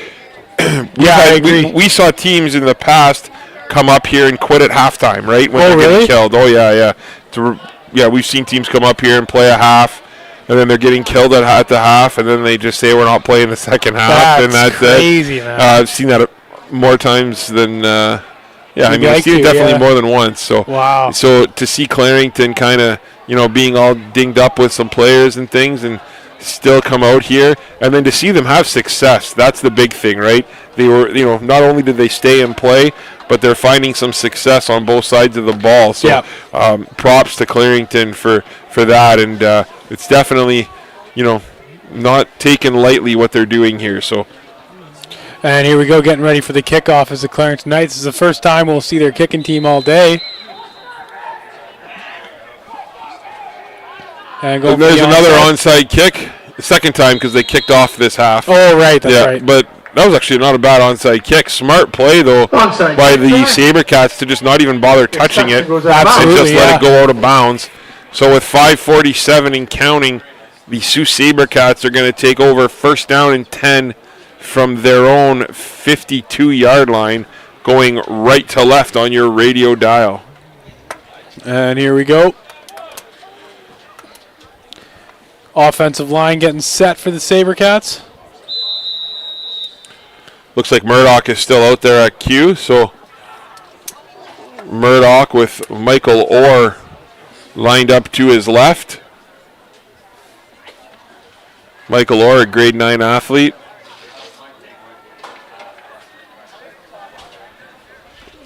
I agree. We saw teams in the past come up here and quit at halftime, right? When they're really? getting killed. Oh, yeah. We've seen teams come up here and play a half, and then they're getting killed at the half, and then they just say we're not playing the second half, and that's crazy, it. Man. I've seen that more times than I've seen it definitely more than once. So wow. So to see Clarington kind of being all dinged up with some players and things, and still come out here, and then to see them have success, that's the big thing, right? They were, not only did they stay and play, but they're finding some success on both sides of the ball. So props to Clarington for that, and it's definitely, not taken lightly what they're doing here. So. And here we go, getting ready for the kickoff as the Clarington Knights. This is the first time we'll see their kicking team all day. And there's another onside kick. The second time, because they kicked off this half. Oh, right, that's right. But that was actually not a bad onside kick. Smart play, though, by the Sabercats to just not even bother touching it. Absolutely, and just let it go out of bounds. So with 5:47 and counting, the Sault Sabercats are going to take over first down and 10 from their own 52-yard line, going right to left on your radio dial. And here we go. Offensive line getting set for the Sabercats. Looks like Murdoch is still out there at Q, so Murdoch with Michael Orr lined up to his left. Michael Orr, a grade 9 athlete.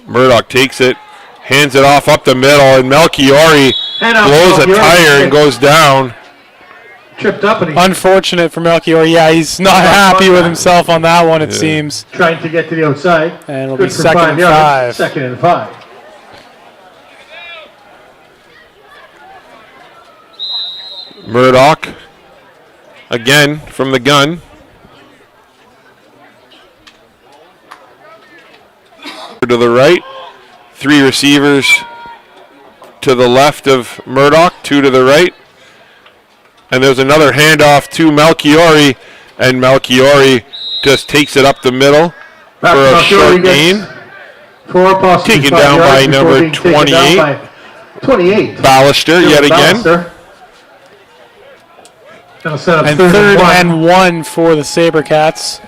Murdoch takes it, hands it off up the middle, and Melchiori blows a tire and goes down. Tripped up, and unfortunate for Melchiori. Yeah, he's not happy with himself on that one, it seems. Trying to get to the outside. And it'll be second and 5. Second and 5. Murdoch, again, from the gun. To the right. 3 receivers to the left of Murdoch, 2 to the right. And there's another handoff to Melchiori, and Melchiori just takes it up the middle for a short gain. Taken down by number 28. 28. Ballister yet again. And third and 1 for the Sabercats.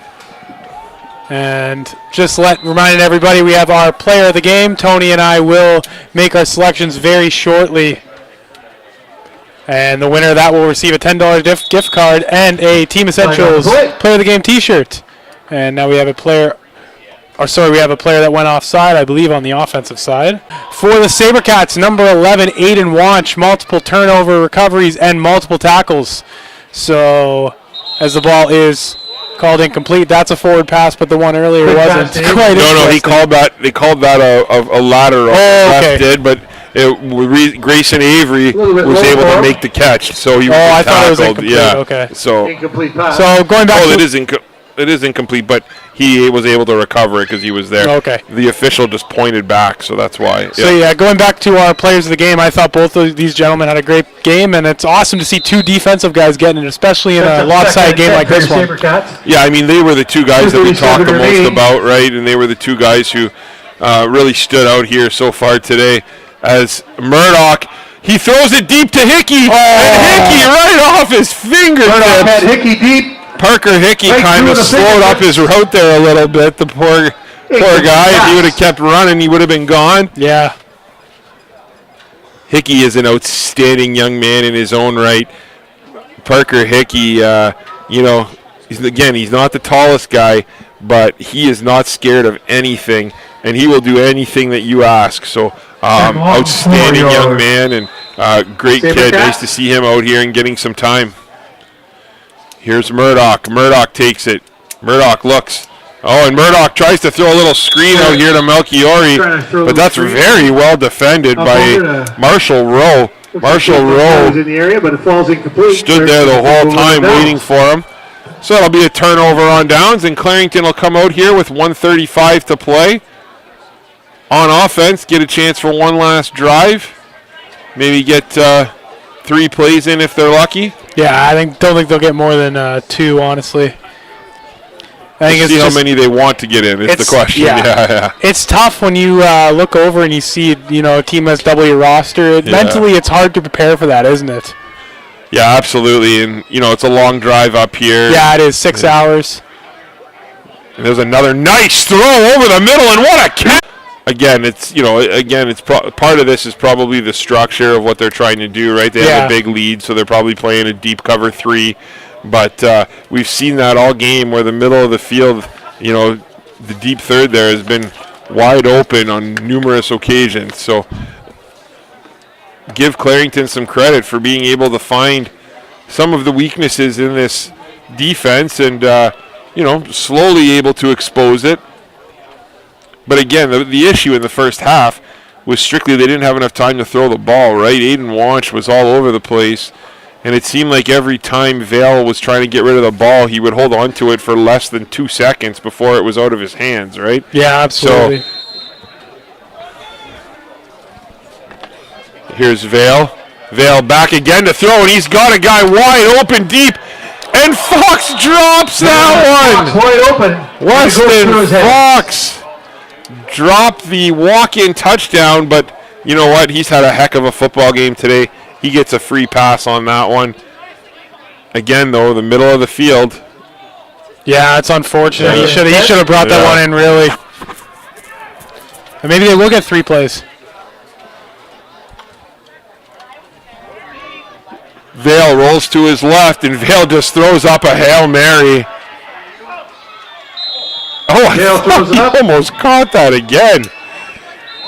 And just reminding everybody, we have our player of the game. Tony and I will make our selections very shortly. And the winner of that will receive a $10 gift card and a Team Essentials Player of the Game T-shirt. And now we have a player that went offside, I believe, on the offensive side. For the Sabercats, number 11, Aiden Wanch, multiple turnover recoveries and multiple tackles. So, as the ball is called incomplete, that's a forward pass, but the one earlier wasn't quite. No, they called that a lateral. Okay. Did, but Grayson Avery was able to make the catch, so he was I tackled. thought it was incomplete. Yeah. Okay. So incomplete pass. So going back to it is incomplete, but he was able to recover it because he was there. Okay. The official just pointed back, so that's why. So going back to our players of the game, I thought both of these gentlemen had a great game, and it's awesome to see 2 defensive guys getting it, especially in a lopsided game like this one. Yeah, I mean, they were the 2 guys that we talked the most about, right? And they were the 2 guys who really stood out here so far today. As Murdoch, he throws it deep to Hickey, and Hickey right off his fingertips. Murdoch had Hickey deep, Parker Hickey Right kind through of the slowed up fingertips. his route there a little bit. The poor guy. If he would have kept running, he would have been gone. Yeah. Hickey is an outstanding young man in his own right. Parker Hickey, he's not the tallest guy, but he is not scared of anything, and he will do anything that you ask. So, outstanding young man and great kid. Nice to see him out here and getting some time. Here's Murdoch. Murdoch takes it. Murdoch looks. Oh, and Murdoch tries to throw a little screen out here to Melchiori, but that's very well defended by Marshall Rowe. Marshall Rowe in the area, but it falls incomplete. Stood there the whole time waiting for him. So it'll be a turnover on downs, and Clarington will come out here with 1:35 to play. On offense, get a chance for one last drive. Maybe get 3 plays in if they're lucky. Yeah, I don't think they'll get more than 2, honestly. I think see how many they want to get in is the question. Yeah. It's tough when you look over and you see, a team has double your roster. Mentally, it's hard to prepare for that, isn't it? Yeah, absolutely. And, it's a long drive up here. Yeah, it is 6 hours. And there's another nice throw over the middle, and what a catch! Again, part of this is probably the structure of what they're trying to do, right? They have a big lead, so they're probably playing a deep cover 3. But we've seen that all game where the middle of the field, the deep third there has been wide open on numerous occasions. So give Clarington some credit for being able to find some of the weaknesses in this defense and, slowly able to expose it. But again, the issue in the first half was strictly they didn't have enough time to throw the ball, right? Aiden Wanch was all over the place. And it seemed like every time Vale was trying to get rid of the ball, he would hold on to it for less than 2 seconds before it was out of his hands, right? Yeah, absolutely. So, here's Vale. Vale back again to throw, and he's got a guy wide open deep. And Fox drops that one. Fox wide open. Weston Fox dropped the walk-in touchdown, but you know what? He's had a heck of a football game today. He gets a free pass on that one. Again, though, the middle of the field. Yeah, it's unfortunate. He should have brought that one in, really. And maybe they will get 3 plays. Vale rolls to his left, and Vale just throws up a Hail Mary. Oh, he almost caught that again.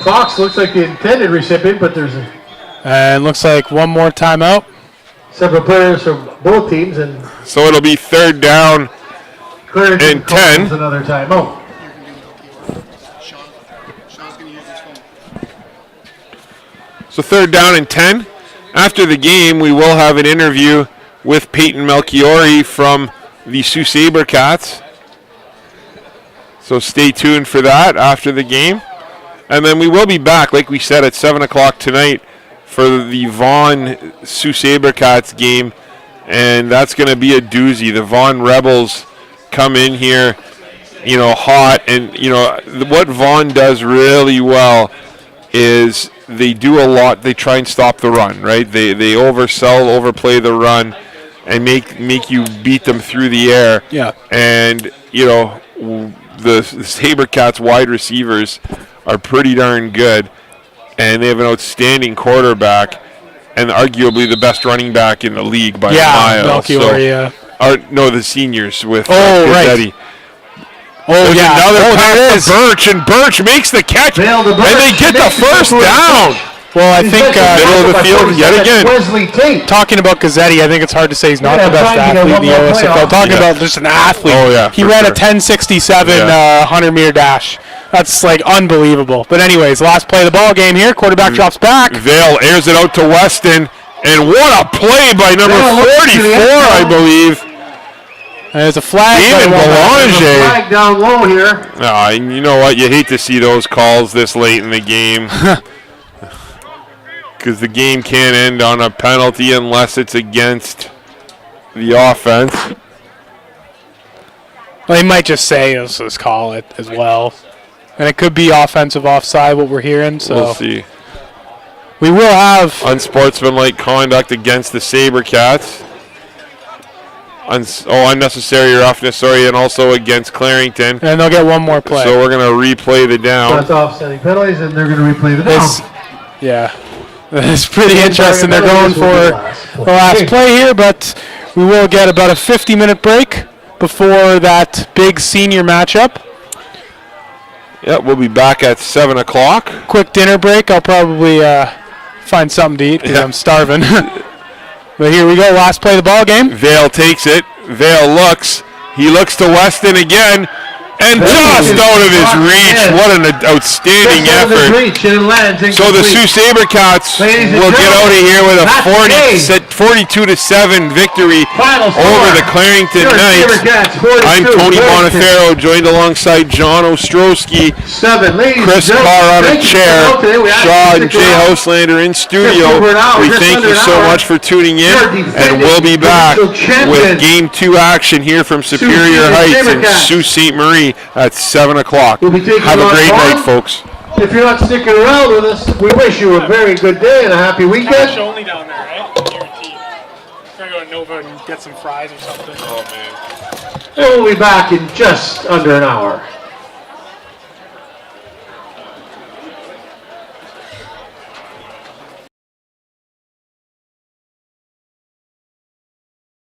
Fox looks like the intended recipient, but there's And looks like one more timeout. several players from both teams, and so it'll be 3rd down and 10. Another timeout. So 3rd down and 10. After the game, we will have an interview with Peyton Melchiori from the Sault Sabercats. So stay tuned for that after the game. And then we will be back, like we said, at 7 o'clock tonight for the Vaughan Sault Sabercats game. And that's going to be a doozy. The Vaughan Rebels come in here, hot. And, what Vaughan does really well is they do a lot. They try and stop the run, right? They oversell, overplay the run, and make you beat them through the air. Yeah. And, the Sabercats wide receivers are pretty darn good, and they have an outstanding quarterback and arguably the best running back in the league by a mile. The seniors with Gazzetti. There's another pass to Birch, and Birch makes the catch, and they get the first down. Well, I think middle of the field yet again. Wesley Tate. Talking about Gazzetti, I think it's hard to say he's not the best athlete in the OSFL. Talking about just an athlete. Oh, yeah, he ran a 10.67 100-meter dash. That's unbelievable. But anyways, last play of the ball game here. Quarterback drops back. Vale airs it out to Weston, and what a play by number 44, I believe. There's a flag. David Belanger. Flag down low here. And you know what? You hate to see those calls this late in the game. Because the game can't end on a penalty unless it's against the offense. Well, they might just say, let's just call it as well. And it could be offensive offside, what we're hearing. So we'll see. We will have unsportsmanlike conduct against the Sabercats. unnecessary roughness, sorry, and also against Clarington. And they'll get one more play. So we're going to replay the down. That's offsetting penalties, and they're going to replay the down. Yeah, it's pretty interesting. They're going for the last play here, but we will get about a 50-minute break before that big senior matchup. Yeah, we'll be back at 7 o'clock. Quick dinner break. I'll probably find something to eat because I'm starving. But here we go. Last play of the ball game. Vale takes it. Vale looks. He looks to Weston again. And just out of his reach. What an outstanding effort. So the Sault Sabercats will get out of here with a 42-7 victory over the Clarington Knights. I'm Tony Bonifero, joined alongside John Ostrowski, Chris Carr on a chair, Shaw and Jay Houselander in studio. We thank you so much for tuning in, and we'll be back with Game 2 action here from Superior Heights and Sault Ste. Marie at 7 o'clock. Have a great night, folks. If you're not sticking around with us, we wish you a very good day and a happy weekend. Cash only down there, right? Guaranteed. We're going to go to Nova and get some fries or something. Oh, man. And we'll be back in just under an hour.